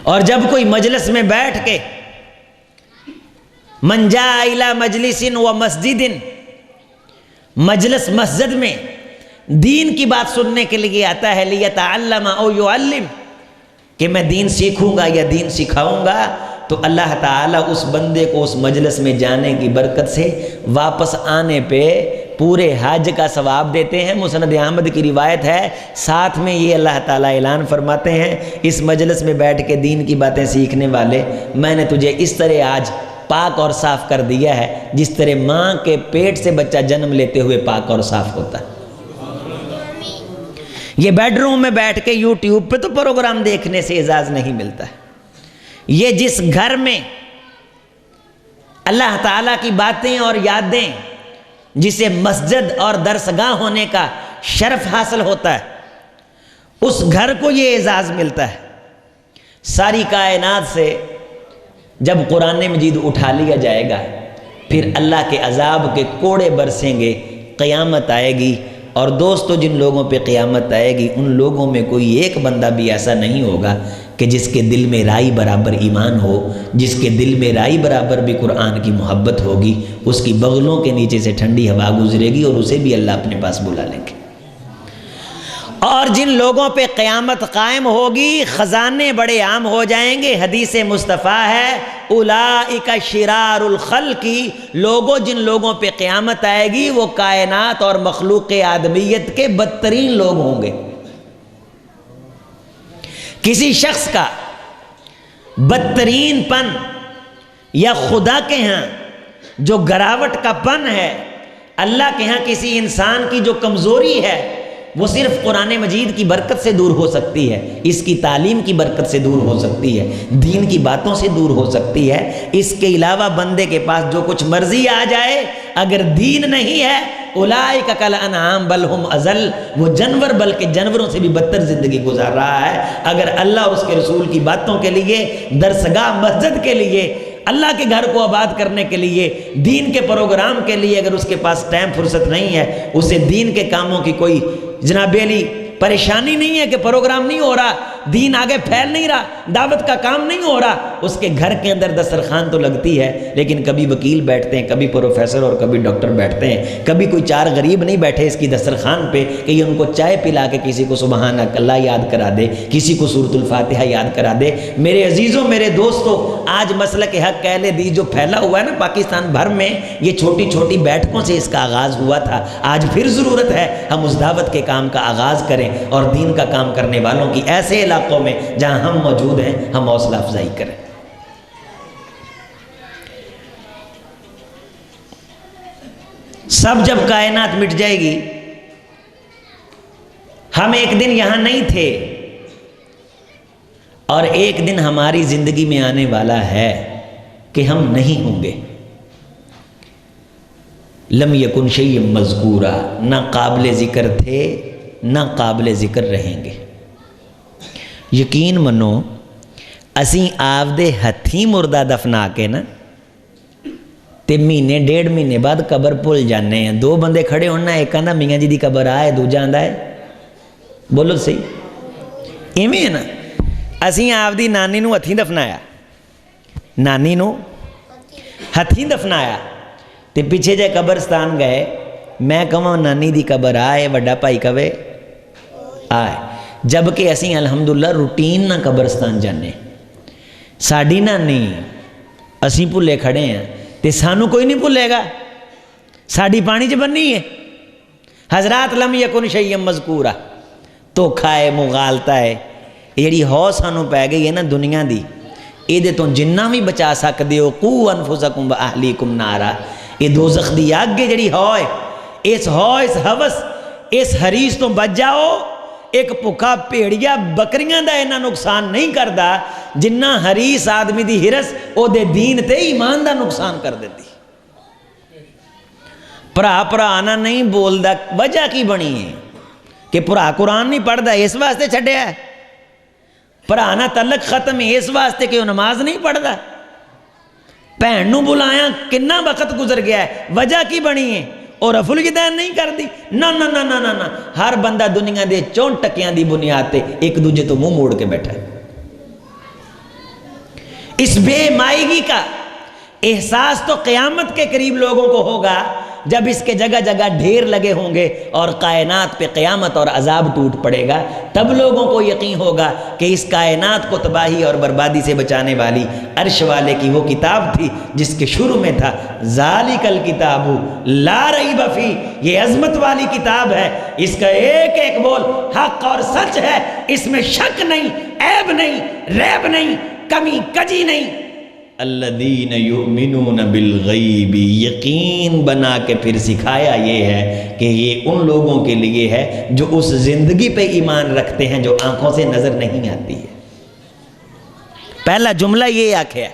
اور جب کوئی مجلس میں بیٹھ کے من جاء الی مجلس و مسجد مجلس مسجد میں دین کی بات سننے کے لیے آتا ہے لیتعلم او یعلم کہ میں دین سیکھوں گا یا دین سکھاؤں گا تو اللہ تعالیٰ اس بندے کو اس مجلس میں جانے کی برکت سے واپس آنے پہ پورے حج کا ثواب دیتے ہیں مسند احمد کی روایت ہے ساتھ میں یہ اللہ تعالیٰ اعلان فرماتے ہیں اس مجلس میں بیٹھ کے دین کی باتیں سیکھنے والے میں نے تجھے اس طرح آج پاک اور صاف کر دیا ہے جس طرح ماں کے پیٹ سے بچہ جنم لیتے ہوئے پاک اور صاف ہوتا ہے یہ بیڈ روم میں بیٹھ کے یوٹیوب پہ تو پروگرام دیکھنے سے اعزاز نہیں ملتا ہے یہ جس گھر میں اللہ تعالیٰ کی باتیں اور یادیں جسے مسجد اور درسگاہ ہونے کا شرف حاصل ہوتا ہے اس گھر کو یہ اعزاز ملتا ہے ساری کائنات سے جب قرآن مجید اٹھا لیا جائے گا پھر اللہ کے عذاب کے کوڑے برسیں گے قیامت آئے گی اور دوستو جن لوگوں پہ قیامت آئے گی ان لوگوں میں کوئی ایک بندہ بھی ایسا نہیں ہوگا کہ جس کے دل میں رائی برابر ایمان ہو جس کے دل میں رائی برابر بھی قرآن کی محبت ہوگی اس کی بغلوں کے نیچے سے ٹھنڈی ہوا گزرے گی اور اسے بھی اللہ اپنے پاس بلا لیں گے اور جن لوگوں پہ قیامت قائم ہوگی خزانے بڑے عام ہو جائیں گے۔ حدیث مصطفیٰ ہے اولئک شرار الخلق، لوگوں جن لوگوں پہ قیامت آئے گی وہ کائنات اور مخلوق آدمیت کے بدترین لوگ ہوں گے۔ کسی شخص کا بدترین پن یا خدا کے ہاں جو گراوٹ کا پن ہے، اللہ کے ہاں کسی انسان کی جو کمزوری ہے، وہ صرف قرآن مجید کی برکت سے دور ہو سکتی ہے، اس کی تعلیم کی برکت سے دور ہو سکتی ہے، دین کی باتوں سے دور ہو سکتی ہے۔ اس کے علاوہ بندے کے پاس جو کچھ مرضی آ جائے، اگر دین نہیں ہے اولئک کالانعام بل ہم اضل، وہ جانور بلکہ جانوروں سے بھی بدتر زندگی گزار رہا ہے۔ اگر اللہ اور اس کے رسول کی باتوں کے لیے، درسگاہ مسجد کے لیے، اللہ کے گھر کو آباد کرنے کے لیے، دین کے پروگرام کے لیے اگر اس کے پاس ٹائم فرصت نہیں ہے، اسے دین کے کاموں کی کوئی جناب علی پریشانی نہیں ہے کہ پروگرام نہیں ہو رہا، دین آگے پھیل نہیں رہا، دعوت کا کام نہیں ہو رہا، اس کے گھر کے اندر دسترخوان تو لگتی ہے، لیکن کبھی وکیل بیٹھتے ہیں، کبھی پروفیسر اور کبھی ڈاکٹر بیٹھتے ہیں، کبھی کوئی چار غریب نہیں بیٹھے اس کی دسترخوان پہ کہ یہ ان کو چائے پلا کے کسی کو سبحان اللہ یاد کرا دے، کسی کو سورۃ الفاتحہ یاد کرا دے۔ میرے عزیزوں، میرے دوستوں، آج مسلک حق اہل حدیث جو پھیلا ہوا ہے نا پاکستان بھر میں، یہ چھوٹی چھوٹی بیٹھکوں سے اس کا آغاز ہوا تھا۔ آج پھر ضرورت ہے ہم اس دعوت کے کام کا آغاز کریں اور دین کا کام کرنے والوں کی ایسے علاقوں میں جہاں ہم موجود ہیں ہم حوصلہ افزائی کریں۔ سب جب کائنات مٹ جائے گی، ہم ایک دن یہاں نہیں تھے اور ایک دن ہماری زندگی میں آنے والا ہے کہ ہم نہیں ہوں گے۔ لم یکن شیء مذکورا، نہ قابل ذکر تھے نہ قابل ذکر رہیں گے۔ یقین منو اسی آپ دے ہتھی مردہ دفنا کے نا تے مہینے ڈیڑھ مہینے بعد قبر بھول جانے ہیں۔ دو بندے کھڑے ہونا، ایک آندا میاں جی دی قبر آئے، دوجا آندا ہے بولو صحیح، ایویں ہے نا۔ اسی آپ دی نانی نو ہتھی دفنایا، نانی نو ہتھی دفنایا تے پیچھے جے قبرستان گئے، میں کہاں نانی دی قبر آئے، وڈا بھائی کہے آئے، جبکہ اسی الحمدللہ روٹین نہ قبرستان جانے۔ ساڑی نانی اسی بھولے کھڑے ہیں تے سانو کوئی نہیں بھولے گا، ساڑی پانی چ بننی ہے۔ حضرات لم یکن شیء مذکورا، دھوکھا ہے، مغالطہ ہے، یہ جڑی ہو سانو پی گئی ہے نا دنیا دی، یہ تو جنہ بھی بچا سکتے ہو، قو انفسکم واہلیکم نارا، یہ دوزخ دی آگ ہے جڑی ہو ہے، اس ہوس اس حریص تو بچ جاؤ۔ ایک بھوکا بھیڑیا بکریاں دا اینا نقصان نہیں کردا جنہ حریص آدمی دی ہرس او دے دین تے ایمان دا نقصان کر دیتی۔ پرا آنا نہیں بولدا، وجہ کی بنی ہے کہ پرا قرآن نہیں پڑھدا اس واسطے چھڈیا ہے، پرا نا تعلق ختم ہے اس واسطے کہ وہ نماز نہیں پڑھدا، بھین نو بلایا کنا وقت گزر گیا ہے، وجہ کی بنی ہے اور رفع الیدین نہیں کر دی۔ نہ نہ نہ نہ نہ، ہر بندہ دنیا دے 4 ٹکیاں دی بنیاد تے ایک دوجے تو منہ موڑ کے بیٹھا ہے۔ اس بے مائیگی کا احساس تو قیامت کے قریب لوگوں کو ہوگا جب اس کے جگہ جگہ ڈھیر لگے ہوں گے اور کائنات پہ قیامت اور عذاب ٹوٹ پڑے گا، تب لوگوں کو یقین ہوگا کہ اس کائنات کو تباہی اور بربادی سے بچانے والی عرش والے کی وہ کتاب تھی جس کے شروع میں تھا ذالک الکتاب لا ریب فیہ، یہ عظمت والی کتاب ہے، اس کا ایک ایک بول حق اور سچ ہے، اس میں شک نہیں، عیب نہیں، ریب نہیں، کمی کجی نہیں۔ الذین یؤمنون بالغیب، یقین بنا کے پھر سکھایا یہ ہے کہ یہ ان لوگوں کے لیے ہے جو اس زندگی پہ ایمان رکھتے ہیں جو آنکھوں سے نظر نہیں آتی ہے۔ پہلا جملہ یہ آکھیا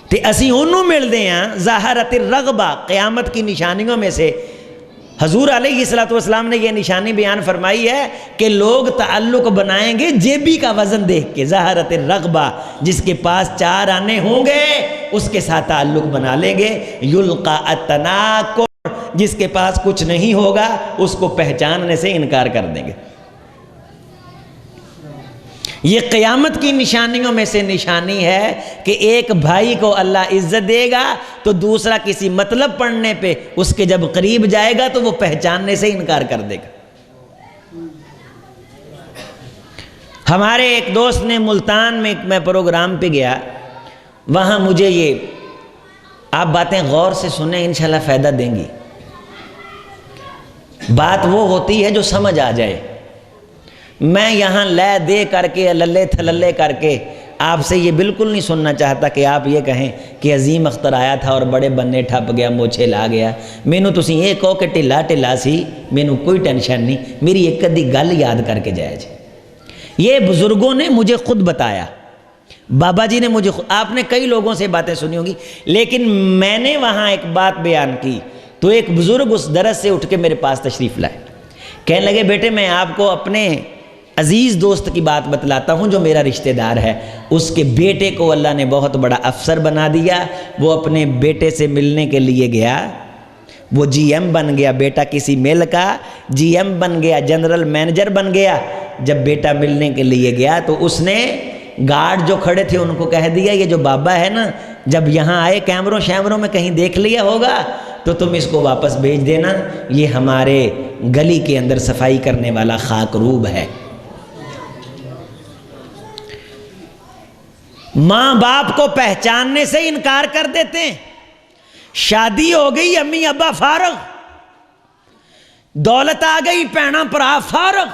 تے اسی انہوں ملتے ہیں ظاہرت الرغبہ، قیامت کی نشانیوں میں سے حضور علیہ السلام نے یہ نشانی بیان فرمائی ہے کہ لوگ تعلق بنائیں گے جیبی کا وزن دیکھ کے، ظاہرت الرغبہ، جس کے پاس 4 آنے ہوں گے اس کے ساتھ تعلق بنا لیں گے، یلقا التناکر، جس کے پاس کچھ نہیں ہوگا اس کو پہچاننے سے انکار کر دیں گے۔ یہ قیامت کی نشانیوں میں سے نشانی ہے کہ ایک بھائی کو اللہ عزت دے گا تو دوسرا کسی مطلب پڑھنے پہ اس کے جب قریب جائے گا تو وہ پہچاننے سے انکار کر دے گا۔ ہمارے ایک دوست نے ملتان میں پروگرام پہ گیا، وہاں مجھے یہ آپ باتیں غور سے سنیں، انشاءاللہ فائدہ دیں گی۔ بات وہ ہوتی ہے جو سمجھ آ جائے۔ میں یہاں لے دے کر کے للے تھللے کر کے آپ سے یہ بالکل نہیں سننا چاہتا کہ آپ یہ کہیں کہ عظیم اختر آیا تھا اور بڑے بننے ٹھپ گیا، موچھے لا گیا۔ مینوں تسی یہ کہو کہ ٹھلا ٹھلا سی، مینوں کوئی ٹینشن نہیں، میری ایک ادھی گل یاد کر کے جائے جی۔ یہ بزرگوں نے مجھے خود بتایا، بابا جی نے مجھے آپ نے کئی لوگوں سے باتیں سنی ہوں گی، لیکن میں نے وہاں ایک بات بیان کی تو ایک بزرگ اس درس سے اٹھ کے میرے پاس تشریف لائے، کہنے لگے بیٹے میں آپ کو اپنے عزیز دوست کی بات بتلاتا ہوں جو میرا رشتہ دار ہے، اس کے بیٹے کو اللہ نے بہت بڑا افسر بنا دیا، وہ اپنے بیٹے سے ملنے کے لیے گیا، وہ جی ایم بن گیا، بیٹا کسی میل کا جی ایم بن گیا، جنرل مینیجر بن گیا۔ جب بیٹا ملنے کے لیے گیا تو اس نے گارڈ جو کھڑے تھے ان کو کہہ دیا یہ جو بابا ہے نا، جب یہاں آئے کیمروں شیمروں میں کہیں دیکھ لیا ہوگا تو تم اس کو واپس بھیج دینا، یہ ہمارے گلی کے اندر صفائی کرنے والا خاک روب ہے۔ ماں باپ کو پہچاننے سے انکار کر دیتے ہیں۔ شادی ہو گئی، امی ابا فارغ، دولت آ گئی، پینا پرا فارغ،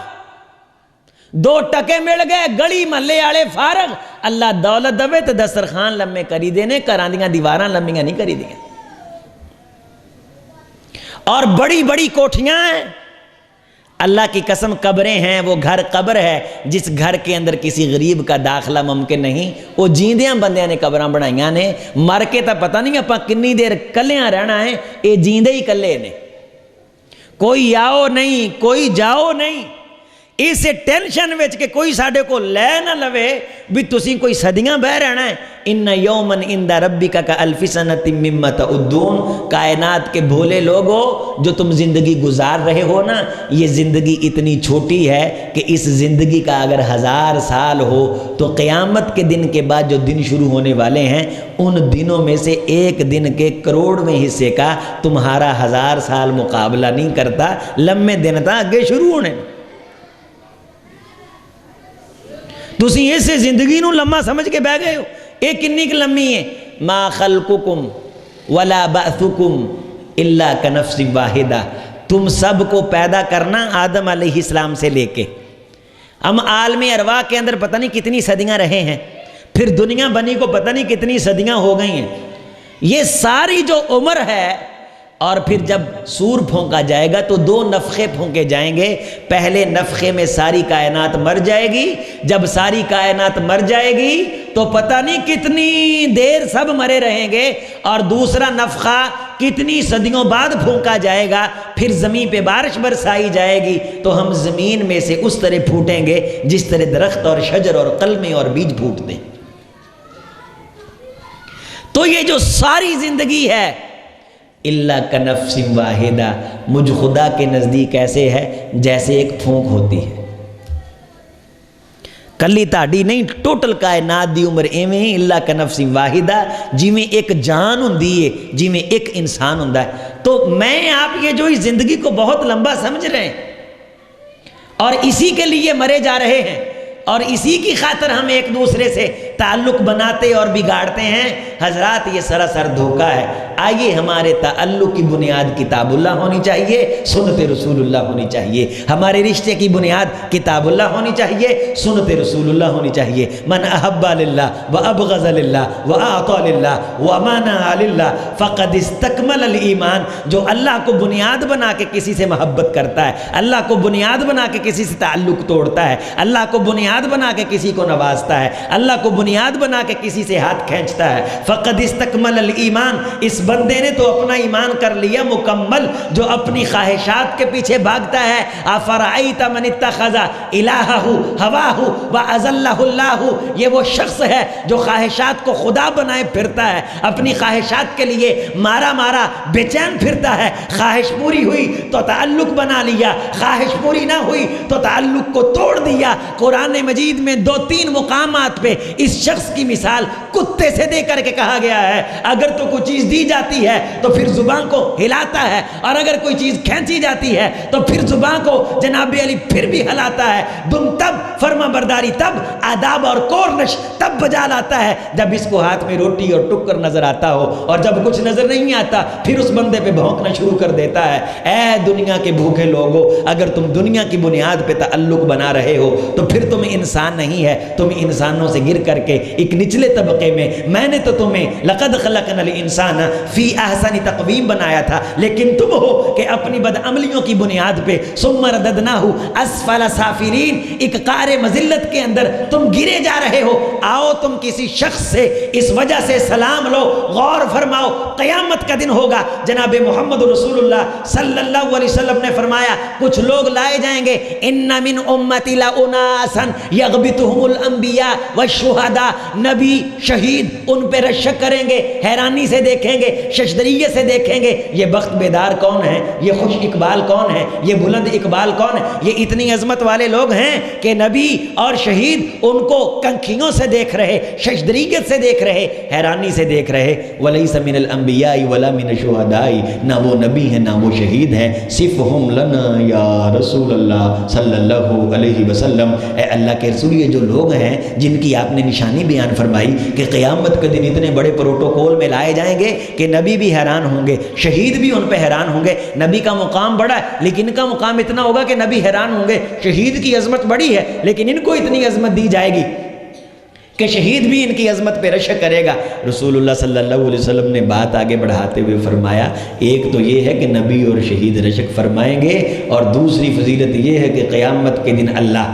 2 ٹکے مل گئے، گلی محلے والے فارغ، اللہ دولت دے تو دسترخوان لمے کری دینے، گھراں دیاں دیواراں لمیاں نہیں کری دیاں، اور بڑی بڑی کوٹھیاں ہیں، اللہ کی قسم قبریں ہیں، وہ گھر قبر ہے جس گھر کے اندر کسی غریب کا داخلہ ممکن نہیں، وہ جیندیاں بندیاں نے قبراں بنائیاں نے، مر کے تا پتہ نہیں اپا کنی دیر کلیاں رہنا ہے، یہ جیندے ہی کلے نے، کوئی آؤ نہیں، کوئی جاؤ نہیں، اس ٹینشن وچ کہ کوئی ساڈے کو لے نہ لوے بھی تسی کوئی صدیاں بہ رہنا ہے۔ ان یومن عند ربک کالف سنۃ مما تعدون، کائنات کے بھولے لوگو جو تم زندگی گزار رہے ہو نا، یہ زندگی اتنی چھوٹی ہے کہ اس زندگی کا اگر 1000 سال ہو تو قیامت کے دن کے بعد جو دن شروع ہونے والے ہیں ان دنوں میں سے ایک دن کے کروڑویں حصے کا تمہارا 1000 سال مقابلہ نہیں کرتا، لمبے دن تا اگے شروع ہونے۔ تسی اسے زندگی نو لمحہ سمجھ کے بہ گئے ہو، ایک کنی کی لمحی ہے، ما خلقکم ولا بعثکم الا کنفس واحدہ، تم سب کو پیدا کرنا آدم علیہ السلام سے لے کے ہم عالم ارواح کے اندر پتہ نہیں کتنی صدیاں رہے ہیں، پھر دنیا بنی کو پتہ نہیں کتنی صدیاں ہو گئی ہیں، یہ ساری جو عمر ہے، اور پھر جب سور پھونکا جائے گا تو 2 نفخے پھونکے جائیں گے، پہلے نفخے میں ساری کائنات مر جائے گی، جب ساری کائنات مر جائے گی تو پتہ نہیں کتنی دیر سب مرے رہیں گے، اور دوسرا نفخہ کتنی صدیوں بعد پھونکا جائے گا، پھر زمین پہ بارش برسائی جائے گی تو ہم زمین میں سے اس طرح پھوٹیں گے جس طرح درخت اور شجر اور قلمیں اور بیج پھوٹتے ہیں۔ تو یہ جو ساری زندگی ہے اللہ کنفس واحدہ، مجھ خدا کے نزدیک ایسے ہے جیسے ایک پھونک ہوتی ہے، کلی تاڑی نہیں، ٹوٹل کائنات دی عمر ایویں ہی اللہ کنفس واحدہ، جی میں ایک جان ہوندی ہے، جی میں ایک انسان ہوندا ہے۔ تو میں آپ یہ جو اس زندگی کو بہت لمبا سمجھ رہے ہیں اور اسی کے لیے مرے جا رہے ہیں اور اسی کی خاطر ہم ایک دوسرے سے تعلق بناتے اور بگاڑتے ہیں، حضرات یہ سراسر دھوکہ ہے۔ آئیے ہمارے تعلق کی بنیاد کتاب اللہ ہونی چاہیے، سنت رسول اللہ ہونی چاہیے، ہمارے رشتے کی بنیاد کتاب اللہ ہونی چاہیے، سنت رسول اللہ ہونی چاہیے۔ من احب للہ وابغض للہ واعطى للہ ومانع للہ فقد استکمل الایمان، جو اللہ کو بنیاد بنا کے کسی سے محبت کرتا ہے، اللہ کو بنیاد بنا کے کسی سے تعلق توڑتا ہے، اللہ کو بنیاد بنا کے کسی کو نوازتا ہے، اللہ کو بنیاد بنا کے کسی سے ہاتھ کھینچتا ہے، فقد استکمل الایمان، اس بندے نے تو اپنا ایمان کر لیا مکمل۔ جو اپنی خواہشات کے پیچھے بھاگتا ہے، افرأیت من اتخذ الہہ ہواہ واذلہ اللہ، یہ وہ شخص ہے جو خواہشات کو خدا بنائے پھرتا ہے، اپنی خواہشات کے لیے مارا مارا بے چین پھرتا ہے، خواہش پوری ہوئی تو تعلق بنا لیا، خواہش پوری نہ ہوئی تو تعلق کو توڑ دیا۔ قرآن مجید میں 2-3 مقامات پہ اس اس شخص کی مثال کتے سے دے کر کے کہا گیا ہے، اگر تو کوئی چیز دی جاتی ہے تو پھر زبان کو ہلاتا ہے، اور اگر کوئی چیز کھینچی جاتی ہے تو پھر زبان کو جناب علی پھر بھی ہلاتا ہے۔ دم تب، فرما برداری تب، آداب اور کورنش تب بجا لاتا ہے جب اس کو ہاتھ میں روٹی اور ٹکر نظر آتا ہو، اور جب کچھ نظر نہیں آتا پھر اس بندے پہ بھونکنا شروع کر دیتا ہے۔ اے دنیا کے بھوکے لوگو، اگر تم دنیا کی بنیاد پہ تعلق بنا رہے ہو تو پھر تم انسان نہیں ہے، تم انسانوں سے گر کر کے ایک نچلے طبقے میں نے تو تمہیں لقد خلقنا الانسان فی احسن تقویم بنایا تھا، لیکن تم ہو کہ اپنی بدعملیوں کی بنیاد پہ ثم رددناہ اسفل سافلین، ایک قعر مذلت کے اندر تم گرے جا رہے ہو۔ آؤ تم کسی شخص سے اس وجہ سے سلام لو، غور فرماؤ، قیامت کا دن ہوگا۔ جناب محمد رسول اللہ صلی اللہ علیہ وسلم نے فرمایا کچھ لوگ لائے جائیں گے، ان من امتی لاناسا یغبطہم الانبیاء والشہداء، نبی شہید ان پہ رشک کریں گے، حیرانی سے دیکھیں گے، ششدریے سے دیکھیں گے، یہ بخت بیدار کون ہے، یہ خوش اقبال کون ہے، یہ بلند اقبال کون ہے، یہ اتنی عظمت والے لوگ ہیں کہ نبی اور شہید ان کو کنکھیوں سے دیکھ رہے، ششدریت سے دیکھ رہے، حیرانی سے دیکھ رہے۔ وَلَيْسَ مِنَ الْأَنْبِيَاءِ وَلَا مِنَ الشُّهَدَاءِ، نہ وہ نبی ہیں نہ وہ شہید ہیں۔ صِفْهُمْ لَنَا یا رسول اللہ صلی اللہ علیہ وسلم، اے اللہ کے رسول یہ جو لوگ ہیں جن کی آپ نے نشانی بیان فرمائی کہ قیامت کے دن اتنے بڑے پروٹوکول میں لائے جائیں گے کہ نبی بھی حیران ہوں گے، شہید بھی ان پہ حیران ہوں گے۔ نبی کا مقام بڑا ہے لیکن ان کا مقام اتنا ہوگا کہ نبی حیران ہوں گے، شہید کی عظمت بڑی ہے لیکن ان کو اتنی عظمت دی جائے گی کہ شہید بھی ان کی عظمت پہ رشک کرے گا۔ رسول اللہ صلی اللہ علیہ وسلم نے بات آگے بڑھاتے ہوئے فرمایا ایک تو یہ ہے کہ نبی اور شہید رشک فرمائیں گے، اور دوسری فضیلت یہ ہے کہ قیامت کے دن اللہ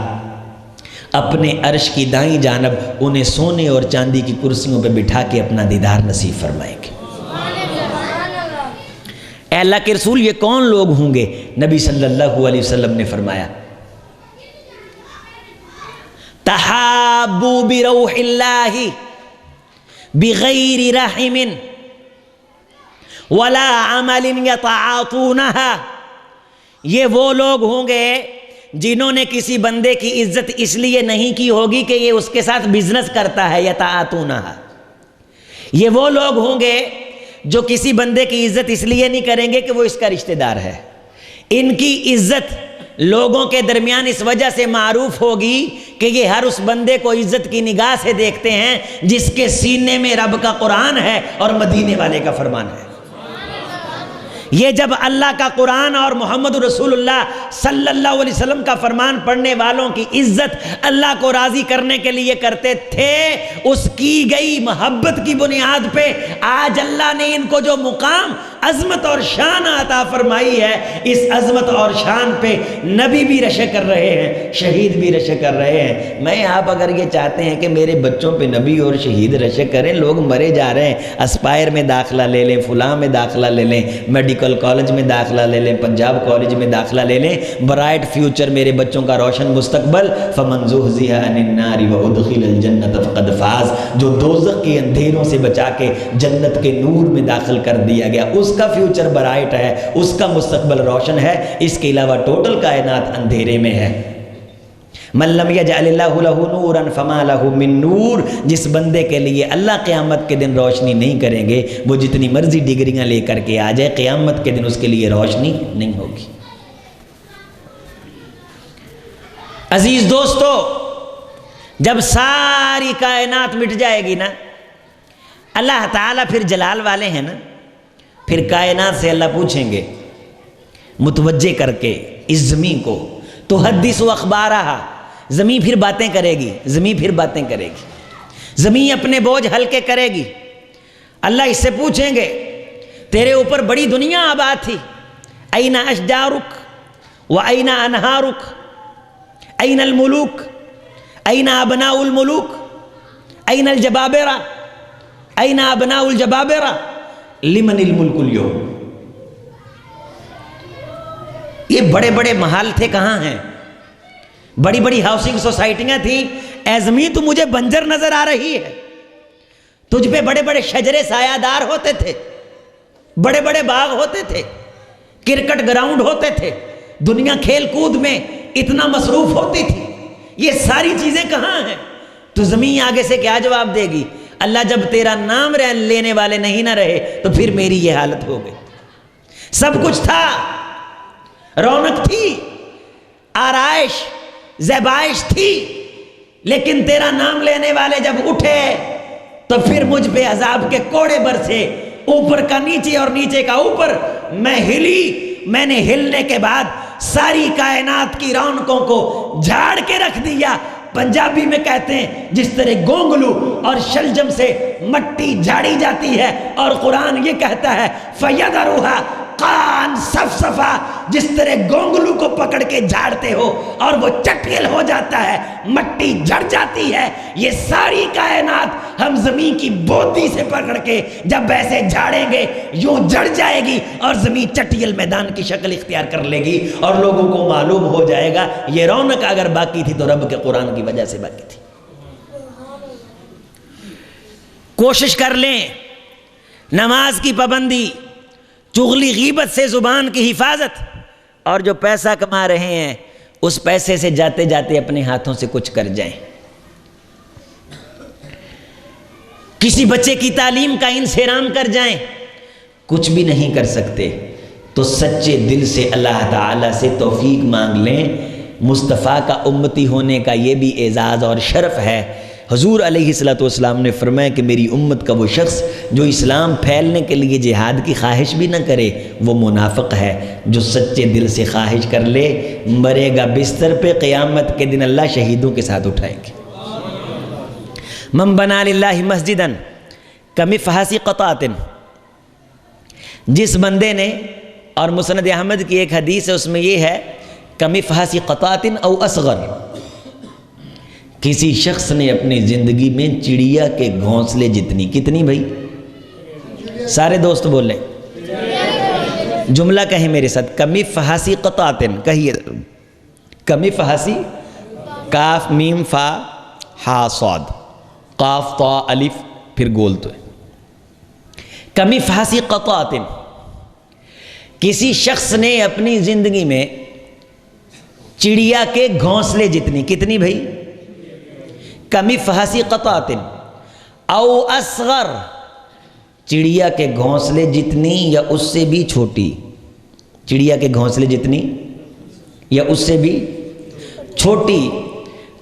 اپنے عرش کی دائیں جانب انہیں سونے اور چاندی کی کرسیوں پہ بٹھا کے اپنا دیدار نصیب فرمائیں گے۔ اے اللہ کے رسول یہ کون لوگ ہوں گے؟ نبی صلی اللہ علیہ وسلم نے فرمایا تحابوا بروح اللہ بغیر رحم ولا عمل یتعاطونہا، یہ وہ لوگ ہوں گے جنہوں نے کسی بندے کی عزت اس لیے نہیں کی ہوگی کہ یہ اس کے ساتھ بزنس کرتا ہے، یتعاطونہا، یہ وہ لوگ ہوں گے جو کسی بندے کی عزت اس لیے نہیں کریں گے کہ وہ اس کا رشتہ دار ہے، ان کی عزت لوگوں کے درمیان اس وجہ سے معروف ہوگی کہ یہ ہر اس بندے کو عزت کی نگاہ سے دیکھتے ہیں جس کے سینے میں رب کا قرآن ہے اور مدینے والے کا فرمان ہے۔ یہ جب اللہ کا قرآن اور محمد رسول اللہ صلی اللہ علیہ وسلم کا فرمان پڑھنے والوں کی عزت اللہ کو راضی کرنے کے لیے کرتے تھے، اس کی گئی محبت کی بنیاد پہ آج اللہ نے ان کو جو مقام، عظمت اور شان عطا فرمائی ہے، اس عظمت اور شان پہ نبی بھی رشک کر رہے ہیں، شہید بھی رشک کر رہے ہیں۔ میں آپ اگر یہ چاہتے ہیں کہ میرے بچوں پہ نبی اور شہید رشک کریں، لوگ مرے جا رہے ہیں، اسپائر میں داخلہ لے لیں، فلاں میں داخلہ لے لیں، میڈیکل کالج میں داخلہ لے لیں، پنجاب کالج میں داخلہ لے لیں، برائٹ فیوچر میرے بچوں کا روشن مستقبل، فمن زحزح عن النار وادخل الجنۃ فقد فاز، جو دوزخ کے اندھیروں سے بچا کے جنت کے نور میں داخل کر دیا گیا، اس کا فیوچر برائٹ ہے، اس کا مستقبل روشن ہے، اس کے علاوہ ٹوٹل کائنات اندھیرے میں ہے۔ من لم یجعل اللہ لہ نورا فما لہ من نور، جس بندے کے لیے اللہ قیامت کے دن روشنی نہیں کریں گے، وہ جتنی مرضی ڈگریاں لے کر کے آ جائے، قیامت کے دن اس کے لیے روشنی نہیں ہوگی۔ عزیز دوستو، جب ساری کائنات مٹ جائے گی نا، اللہ تعالیٰ پھر جلال والے ہیں نا، پھر کائنات سے اللہ پوچھیں گے متوجہ کر کے اس زمین کو، تحدث اخبارہا، زمین پھر باتیں کرے گی، زمین پھر باتیں کرے گی، زمین اپنے بوجھ ہلکے کرے گی۔ اللہ اس سے پوچھیں گے تیرے اوپر بڑی دنیا آباد تھی، این اشجارک و این انہارک، این الملوک، این ابناء الملوک، این الجبابرہ، این ابناء الجبابرہ، لمن الملک اليوم۔ یہ بڑے بڑے محل تھے، کہاں ہیں؟ بڑی بڑی ہاؤسنگ سوسائٹیاں تھیں، اے زمین تو مجھے بنجر نظر آ رہی ہے، تجھ پہ بڑے بڑے شجرے سایہ دار ہوتے تھے، بڑے بڑے باغ ہوتے تھے، کرکٹ گراؤنڈ ہوتے تھے، دنیا کھیل کود میں اتنا مصروف ہوتی تھی، یہ ساری چیزیں کہاں ہیں؟ تو زمین آگے سے کیا جواب دے گی؟ اللہ جب تیرا نام لینے والے نہیں نہ رہے تو پھر میری یہ حالت ہو گئی۔ سب کچھ تھا، رونق تھی، آرائش زیبائش تھی، لیکن تیرا نام لینے والے جب اٹھے تو پھر مجھ پہ عذاب کے کوڑے برسے، اوپر کا نیچے اور نیچے کا اوپر۔ میں ہلی، میں نے ہلنے کے بعد ساری کائنات کی رونقوں کو جھاڑ کے رکھ دیا۔ پنجابی میں کہتے ہیں جس طرح گونگلو اور شلجم سے مٹی جھاڑی جاتی ہے، اور قرآن یہ کہتا ہے فَيَذَرُهَا قَاعًا صَفْصَفًا، جس طرح گونگلو کو پکڑ کے جھاڑتے ہو اور وہ چٹیل ہو جاتا ہے، مٹی جھڑ جاتی ہے، یہ ساری کائنات ہم زمین کی بودی سے پکڑ کے جب ایسے جھاڑیں گے یوں جھڑ جائے گی اور زمین چٹیل میدان کی شکل اختیار کر لے گی، اور لوگوں کو معلوم ہو جائے گا یہ رونق اگر باقی تھی تو رب کے قرآن کی وجہ سے باقی تھی۔ کوشش کر لیں، نماز کی پابندی، چغلی غیبت سے زبان کی حفاظت، اور جو پیسہ کما رہے ہیں اس پیسے سے جاتے جاتے اپنے ہاتھوں سے کچھ کر جائیں۔ کسی بچے کی تعلیم کا انصرام کر جائیں، کچھ بھی نہیں کر سکتے تو سچے دل سے اللہ تعالیٰ سے توفیق مانگ لیں۔ مصطفیٰ کا امتی ہونے کا یہ بھی اعزاز اور شرف ہے۔ حضور علیہ السلام نے فرمایا کہ میری امت کا وہ شخص جو اسلام پھیلنے کے لیے جہاد کی خواہش بھی نہ کرے وہ منافق ہے۔ جو سچے دل سے خواہش کر لے مرے گا بستر پہ، قیامت کے دن اللہ شہیدوں کے ساتھ اٹھائیں گے۔ من بنا للہ مسجدا کمفحص قطعۃ، جس بندے نے، اور مسند احمد کی ایک حدیث ہے اس میں یہ ہے کمفحص قطعۃ او اصغر، کسی شخص نے اپنی زندگی میں چڑیا کے گھونسلے جتنی، کتنی بھائی؟ سارے دوست بولیں، جملہ کہیں میرے ساتھ، کمفحص قطعۃ، کہیے کمفحص، کاف میم فا ہا صاد، قاف طا الف پھر گول تو ہے، کمفحص قطعۃ، کسی شخص نے اپنی زندگی میں چڑیا کے گھونسلے جتنی، کتنی بھائی؟ کمفحص قطعۃ او اصغر، چڑیا کے گھونسلے جتنی یا اس سے بھی چھوٹی، چڑیا کے گھونسلے جتنی یا اس سے بھی چھوٹی،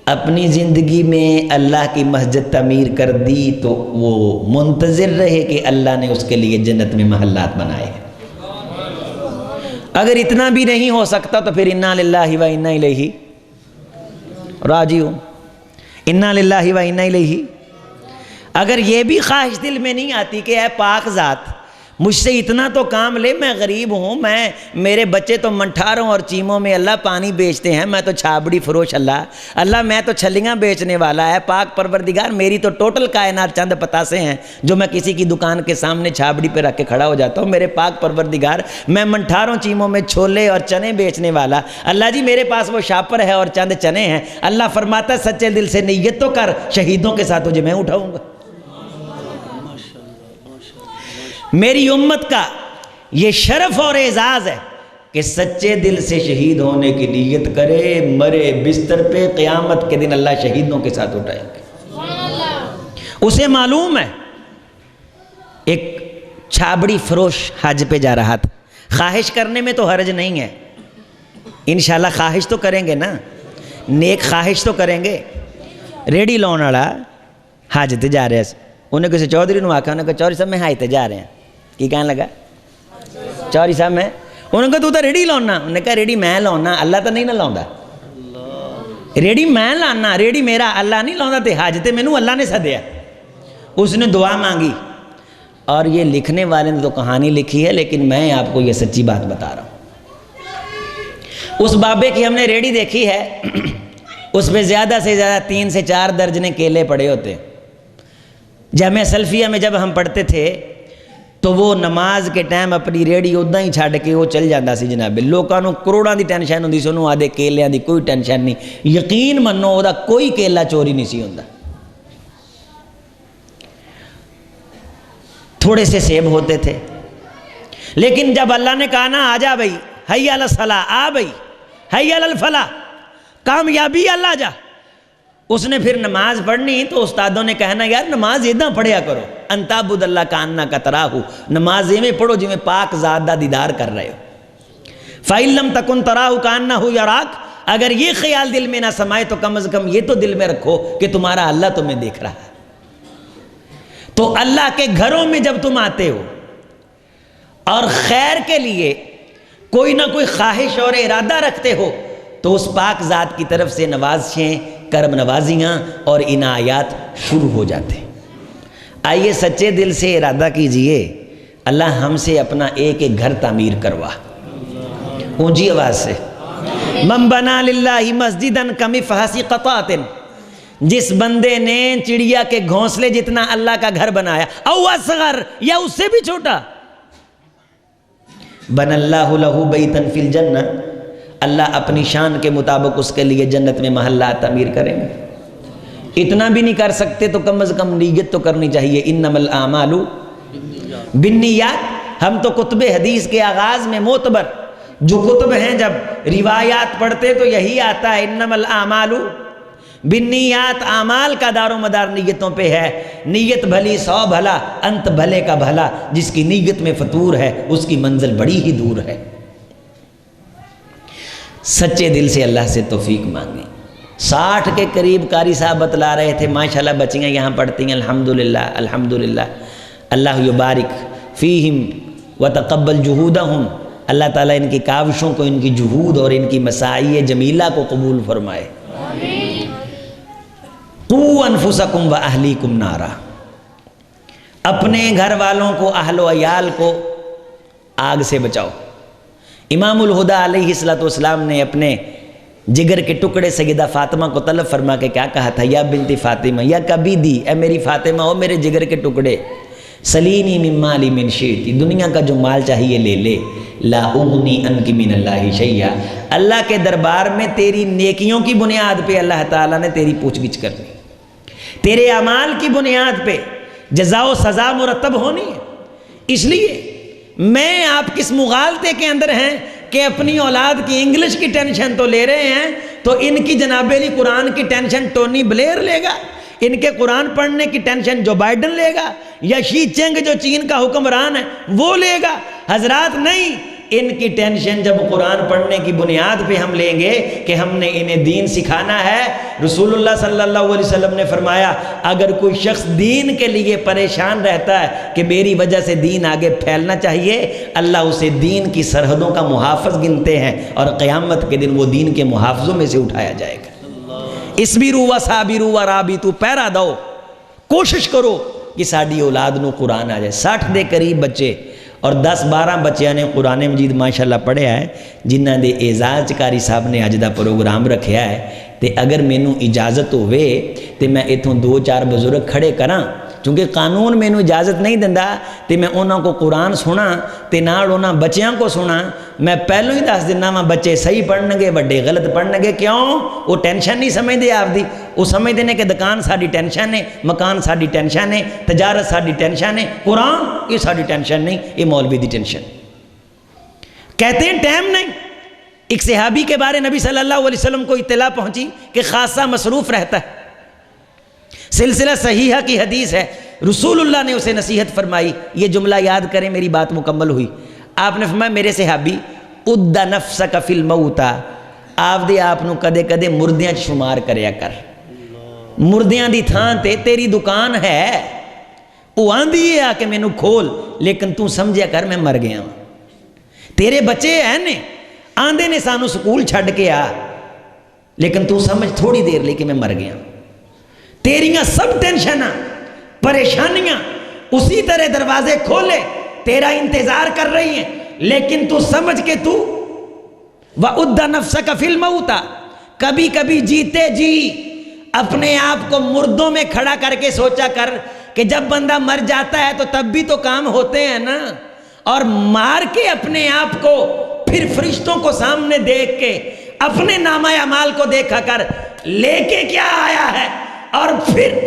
اپنی زندگی میں اللہ کی مسجد تعمیر کر دی تو وہ منتظر رہے کہ اللہ نے اس کے لیے جنت میں محلات بنائے ہیں۔ اگر اتنا بھی نہیں ہو سکتا تو پھر انا للہ و انا الیہ راجعون، انا للہ و انا الیہ۔ اگر یہ بھی خواہش دل میں نہیں آتی کہ اے پاک ذات مجھ سے اتنا تو کام لے، میں غریب ہوں، میرے بچے تو منٹھاروں اور چیموں میں اللہ پانی بیچتے ہیں، میں تو چھابڑی فروش، اللہ میں تو چھلیاں بیچنے والا ہے، پاک پروردگار میری تو ٹوٹل کائنات چند پتاسے ہیں جو میں کسی کی دکان کے سامنے چھابڑی پہ رکھ کے کھڑا ہو جاتا ہوں، میرے پاک پروردگار میں منٹھاروں چیموں میں چھولے اور چنے بیچنے والا، اللہ جی میرے پاس وہ شاپر ہے اور چند چنے ہیں۔ اللہ فرماتا ہے سچے دل سے نیت تو کر، شہیدوں کے ساتھ تجھے میں اٹھاؤں گا۔ میری امت کا یہ شرف اور اعزاز ہے کہ سچے دل سے شہید ہونے کی نیت کرے، مرے بستر پہ، قیامت کے دن اللہ شہیدوں کے ساتھ اٹھائیں گے۔ اسے معلوم ہے، ایک چھابڑی فروش حج پہ جا رہا تھا، خواہش کرنے میں تو حرج نہیں ہے، انشاءاللہ خواہش تو کریں گے نا، نیک خواہش تو کریں گے۔ ریڈی لاؤن والا حج تے جا رہے، انہیں کسی چودھری نو آکھا، انہیں کہا چودھری صاحب میں حج تے جا رہے ہیں، کی کہنے لگا چودھری صاحب میں، انہوں نے کہا تو ریڈی لاؤنا، انہوں نے کہا ریڈی میں لاؤنا، اللہ تو نہیں نہ لاؤندا، ریڈی میں لانا، ریڈی میرا اللہ نہیں لاؤندا، تے حج تے مینوں اللہ نے سدیا۔ اس نے دعا مانگی، اور یہ لکھنے والے نے تو کہانی لکھی ہے لیکن میں آپ کو یہ سچی بات بتا رہا ہوں۔ اس بابے کی ہم نے ریڈی دیکھی ہے، اس پہ زیادہ سے زیادہ 3 سے 4 درجن کیلے پڑے ہوتے۔ جامعہ سلفیہ میں جب ہم پڑھتے تھے تو وہ نماز کے ٹائم اپنی ریڑی ادا ہی چھڈ کے وہ چل جاتا سی جناب، لوگوں کو کروڑاں دی ٹینشن ہوندی سی، انہوں آدھے کیلیاں دی کوئی ٹینشن نہیں، یقین منو وہ کوئی کیلا چوری نہیں سی ہوندا۔ تھوڑے سے سیب ہوتے تھے، لیکن جب اللہ نے کہا نا آجا بھائی، حی علی الصلاۃ، آ بھائی حی علی الفلاح، کامیابی اللہ جا، اس نے پھر نماز پڑھنی تو استادوں نے کہنا یار نماز ادھاں پڑھیا کرو، انتعبد اللہ کانک تراہ، نماز میں پڑھو جی میں پاک ذات دا دیدار کر رہے ہو۔ فَإِن لَمْ تَكُنْ تَرَاهُ كَأَنَّهُ يَرَاكَ، اگر یہ خیال دل میں نہ سمائے تو کم از کم یہ تو دل میں رکھو کہ تمہارا اللہ تمہیں دیکھ رہا ہے۔ تو اللہ کے گھروں میں جب تم آتے ہو اور خیر کے لیے کوئی نہ کوئی خواہش اور ارادہ رکھتے ہو تو اس پاک ذات کی طرف سے نوازشیں، کرم نوازیاں اور عنایات شروع ہو جاتے ہیں۔ آئیے سچے دل سے ارادہ کیجئے اللہ ہم سے اپنا ایک ایک گھر تعمیر کروا، اونچی آواز سے۔ من بنا للہ مسجداً کمفحص قطعۃ، جس بندے نے چڑیا کے گھونسلے جتنا اللہ کا گھر بنایا، او اصغر یا اس سے بھی چھوٹا، بن اللہ لہ بیتاً فی الجنہ، اللہ اپنی شان کے مطابق اس کے لیے جنت میں محلات تعمیر کریں گے۔ اتنا بھی نہیں کر سکتے تو کم از کم نیت تو کرنی چاہیے، انما الاعمال بالنیات۔ ہم تو کتب حدیث کے آغاز میں معتبر جو کتب ہیں جب روایات پڑھتے تو یہی آتا ہے انما الاعمال بالنیات، اعمال کا دار و مدار نیتوں پہ ہے۔ نیت بھلی سو بھلا، انت بھلے کا بھلا، جس کی نیت میں فطور ہے اس کی منزل بڑی ہی دور ہے۔ سچے دل سے اللہ سے توفیق مانگیں۔ 60 کے قریب قاری صاحب بتلا رہے تھے، ماشاءاللہ بچیاں یہاں پڑھتی ہیں، الحمدللہ الحمدللہ، اللہ یبارک فیہم وتقبل جہودہم، اللہ تعالیٰ ان کی کاوشوں کو، ان کی جہود اور ان کی مساعی جمیلہ کو قبول فرمائے۔ قوا انفسکم و اہلیکم نارا، اپنے گھر والوں کو، اہل و عیال کو آگ سے بچاؤ۔ امام الہدا علیہ السلام نے اپنے جگر کے ٹکڑے سیدہ فاطمہ کو طلب فرما کے کیا کہا تھا؟ یا بنت فاطمہ یا کبھی دی، اے میری فاطمہ ہو میرے جگر کے ٹکڑے، سلینی من مالی من شئتی، دنیا کا جو مال چاہیے لے لے، لا اغنی عنک من اللہ شیئا، اللہ کے دربار میں تیری نیکیوں کی بنیاد پہ اللہ تعالیٰ نے تیری پوچھ گچھ کرنی، تیرے اعمال کی بنیاد پہ جزا و سزا مرتب ہونی ہے۔ اس لیے میں آپ کس مغالطے کے اندر ہیں کہ اپنی اولاد کی انگلش کی ٹینشن تو لے رہے ہیں، تو ان کی جناب علی قرآن کی ٹینشن ٹونی بلیئر لے گا، ان کے قرآن پڑھنے کی ٹینشن جو بائیڈن لے گا، یا شی چنگ جو چین کا حکمران ہے وہ لے گا۔ حضرات نہیں، ان کی ٹینشن جب قرآن پڑھنے کی بنیاد پہ ہم لیں گے کہ ہم نے انہیں دین سکھانا ہے۔ رسول اللہ صلی اللہ علیہ وسلم نے فرمایا اگر کوئی شخص دین کے لیے پریشان رہتا ہے کہ میری وجہ سے دین آگے پھیلنا چاہیے، اللہ اسے دین کی سرحدوں کا محافظ گنتے ہیں، اور قیامت کے دن وہ دین کے محافظوں میں سے اٹھایا جائے گا۔ اسبروا وصابروا ورابطوا، پیرا دو، کوشش کرو کہ ساڈی اولاد نو قرآن آ جائے۔ 60 دے قریب بچے اور 10-12 بچیاں نے قرآن مجید ماشاءاللہ پڑھیا ہے، جنہاں دے اعزاز قاری صاحب نے اج دا پروگرام رکھیا ہے۔ تے اگر مینوں اجازت ہوئے تے میں اتوں 2-4 بزرگ کھڑے کراں، چونکہ قانون مینوں اجازت نہیں دیندا تے میں انہاں کو قرآن سنا تے نال انہاں بچیاں کو سنا۔ میں پہلو ہی دس دینا وا بچے صحیح پڑھن گے، وڈے غلط پڑھن گے، کیوں؟ وہ ٹینشن نہیں سمجھدے آپ دی، وہ سمجھدے نے کہ دکان ساڈی ٹینشن ہے، مکان ساڈی ٹینشن ہے، تجارت ساڈی ٹینشن ہے، قرآن یہ ساڈی ٹینشن نہیں، یہ مولوی دی ٹینشن۔ کہتے ہیں ٹائم نہیں۔ ایک صحابی کے بارے نبی صلی اللہ علیہ وسلم کو اطلاع پہنچی کہ خاصہ مصروف رہتا ہے، سلسلہ صحیحہ کی حدیث ہے، رسول اللہ نے اسے نصیحت فرمائی، یہ جملہ یاد کریں میری بات مکمل ہوئی۔ آپ نے فرمایا میرے صحابی اد نفسک فی الموت، آپ دے آپ نو کدے کدے مردیاں شمار کریا کر، مردیاں دی تھان تے تیری دکان ہے، وہ آندھی ہے آ کے مینو کھول، لیکن تو سمجھیا کر میں مر گیا ہوں۔ تیرے بچے ہیں نے آندھے نے سانو سکول چھڑ کے آ، لیکن تو سمجھ تھوڑی دیر لے کے میں مر گیا ہوں۔ تیریاں سب ٹینشناں پریشانیاں اسی طرح دروازے کھولے تیرا انتظار کر رہی ہیں، لیکن تو سمجھ کے تو وَأُدَّ نَفْسَكَ فِي الْمَوْتَ، کبھی کبھی جیتے جی اپنے آپ کو مردوں میں کھڑا کر کے سوچا کر کہ جب بندہ مر جاتا ہے تو تب بھی تو کام ہوتے ہیں نا، اور مار کے اپنے آپ کو پھر فرشتوں کو سامنے دیکھ کے اپنے نامہ اعمال کو دیکھا کر لے کے کیا آیا ہے، اور پھر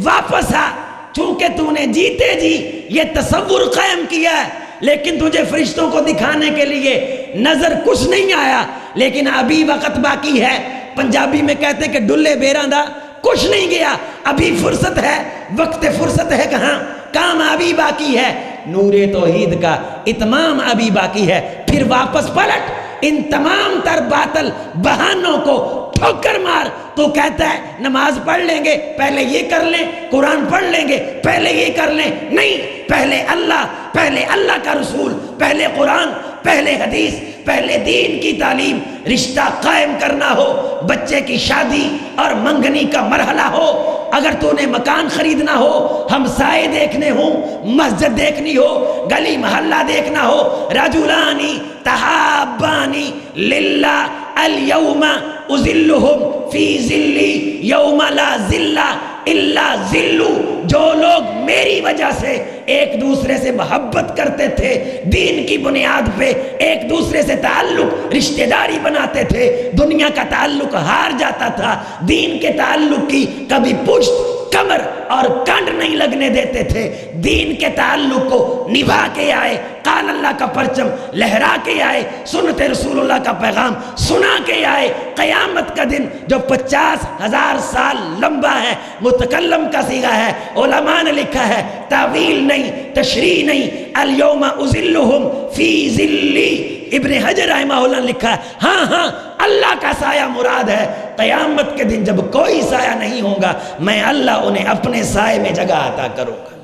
واپس آ، چونکہ تو نے جیتے جی یہ تصور قائم کیا ہے، لیکن تجھے فرشتوں کو دکھانے کے لیے نظر کچھ نہیں آیا، لیکن ابھی وقت باقی ہے۔ پنجابی میں کہتے ہیں کہ ڈلے بیراں دا کچھ نہیں گیا، ابھی فرصت ہے، وقت فرصت ہے، کہاں کام ابھی باقی ہے، نور توحید کا اتمام ابھی باقی ہے۔ پھر واپس پلٹ، ان تمام تر باطل بہانوں کو ٹھوکر مار۔ تو کہتا ہے نماز پڑھ لیں گے، پہلے یہ کر لیں، قرآن پڑھ لیں گے، پہلے یہ کر لیں، نہیں، پہلے اللہ کا رسول، پہلے قرآن، پہلے حدیث، پہلے دین کی تعلیم، رشتہ قائم کرنا ہو، بچے کی شادی اور منگنی کا مرحلہ ہو، اگر تو نے مکان خریدنا ہو، ہمسائے دیکھنے ہوں، مسجد دیکھنی ہو، گلی محلہ دیکھنا ہو، رجلانی تحابانی للہ اليوم اذلہم فی ذلی یوم لا ذل الا ذل۔ جو لوگ میری وجہ سے ایک دوسرے سے محبت کرتے تھے، دین کی بنیاد پہ ایک دوسرے سے تعلق رشتہ داری بناتے تھے، دنیا کا تعلق ہار جاتا تھا، دین کے تعلق کی کبھی پشت، کمر اور کنڈ نہیں لگنے دیتے تھے، دین کے تعلق کو نبھا کے آئے، قال اللہ کا پرچم لہرا کے آئے، سنت رسول اللہ کا پیغام سنا کے آئے۔ قیامت کا دن جو 50,000 سال لمبا ہے، متکلم کا صیغہ ہے، علماء نے لکھا ہے، تعویل نہیں، تشریح نہیں، الیوم اذلہم فی ذلی۔ ابن حجر رحمہ اللہ نے لکھا ہے، ہاں اللہ کا سایہ مراد ہے، قیامت کے دن جب کوئی سایہ نہیں ہوگا، میں اللہ انہیں اپنے سائے میں جگہ عطا کروں گا۔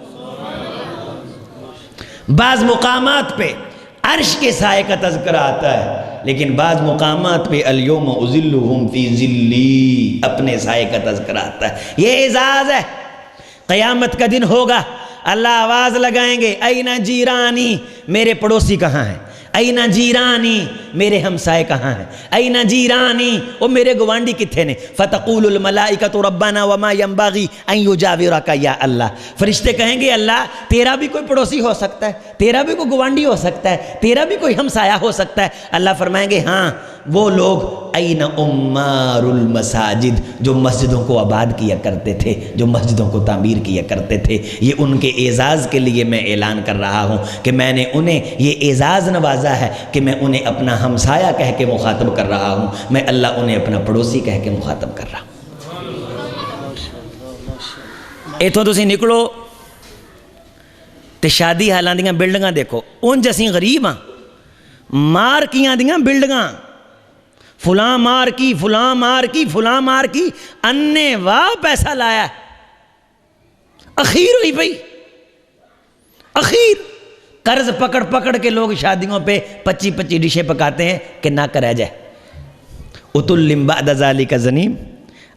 بعض مقامات پہ عرش کے سائے کا تذکرہ آتا ہے، لیکن بعض مقامات پہ الیوم اذلہم فی ذلی اپنے سائے کا تذکرہ آتا ہے۔ یہ اعزاز ہے، قیامت کا دن ہوگا، اللہ آواز لگائیں گے، این جیرانی، میرے پڑوسی کہاں ہیں، این جیرانی، میرے ہمسائے کہاں ہیں، این جیرانی، وہ میرے گوانڈی کتھے نے، فتقول الملائکۃ ربنا وما ينبغي ان يجاورك یا اللہ۔ فرشتے کہیں گے اللہ تیرا بھی کوئی پڑوسی ہو سکتا ہے، تیرا بھی کوئی گوانڈی ہو سکتا ہے، تیرا بھی کوئی ہمسایہ ہو سکتا ہے۔ اللہ فرمائیں گے ہاں وہ لوگ، این عمار المساجد، جو مسجدوں کو آباد کیا کرتے تھے، جو مسجدوں کو تعمیر کیا کرتے تھے۔ یہ ان کے اعزاز کے لیے میں اعلان کر رہا ہوں کہ میں نے انہیں یہ اعزاز نوازا ہے کہ میں انہیں اپنا ہمسایہ کہہ کے مخاطب کر رہا ہوں، میں اللہ انہیں اپنا پڑوسی کہہ کے مخاطب کر رہا ہوں۔ ایتھوں تسی نکلو تے شادی حالاں دیاں بلڈنگاں دیکھو، انج اسی غریب ہاں، مار کیاں دیاں بلڈنگاں، فلاں مار کی، فلاں مار کی، فلاں مار کی، انے واہ پیسہ لایا، اخیر ہوئی بھئی، اخیر قرض پکڑ پکڑ کے لوگ شادیوں پہ 25 ڈشیں پکاتے ہیں کہ نہ کرا جائے۔ اتل بعد ذالک زنیم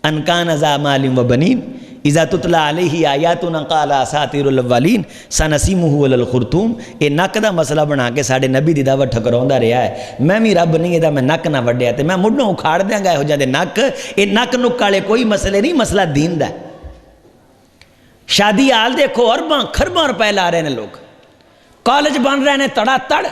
ان کان ذا مال و بنین اذا تتلی علیہ آیاتنا قال اساطیر الاولین سنسیمہ علی الخرطوم۔ یہ نک دا مسئلہ بنا کے ساڈے نبی دی دعوت ٹھکراوندا رہا ہے، میں بھی رب نہیں ہے میں نک نہ وڈیا تے میں مڈھوں اکھاڑ دیاں گا یہو جہاں دے نک۔ یہ نک نک والے کوئی مسئلے نہیں، مسئلہ دین دا ہے۔ شادی حال دیکھو، ارباں خرباں روپے لا رہے ہیں لوگ، کالج بن رہے ہیں تڑا تڑ،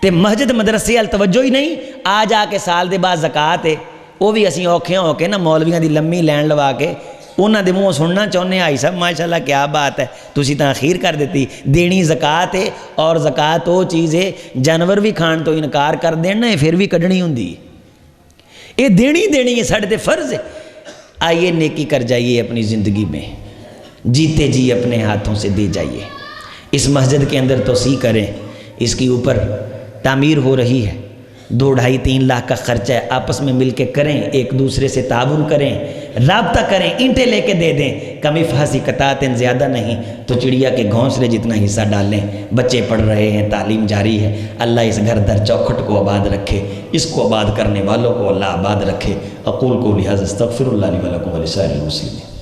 تے مسجد مدرسے ال توجہ ہی نہیں۔ آ جا کے سال دے بعد زکات ہے، وہ بھی اسی اوکھے ہو کے نا مولویاں دی لمبی لین لوا کے انہاں دے منہ سننا چاہنے آئی صاحب ماشاءاللہ کیا بات ہے، تسی تاں اخیر کر دیتی۔ دینی زکات ہے، اور زکات وہ چیز ہے جانور بھی کھان تو انکار کر دینا ہے پھر بھی کڈنی ہوندی، یہ دینی ہے، ساڈے تے فرض ہے۔ آئیے نیکی کر جائیے اپنی زندگی میں، جیتے جی اپنے ہاتھوں سے دے جائیے۔ اس مسجد کے اندر توسیع کریں، اس کی اوپر تعمیر ہو رہی ہے، 2-2.5-3 لاکھ کا خرچہ ہے، آپس میں مل کے کریں، ایک دوسرے سے تعاون کریں، رابطہ کریں، اینٹیں لے کے دے دیں، کمی فحسی قطعاتیں زیادہ نہیں تو چڑیا کے گھونسلے جتنا حصہ ڈالیں۔ بچے پڑھ رہے ہیں، تعلیم جاری ہے، اللہ اس گھر در چوکھٹ کو آباد رکھے، اس کو آباد کرنے والوں کو اللہ آباد رکھے۔ اقول قولی ھذا استغفر اللہ لی ولکم ولسائر المسلمین۔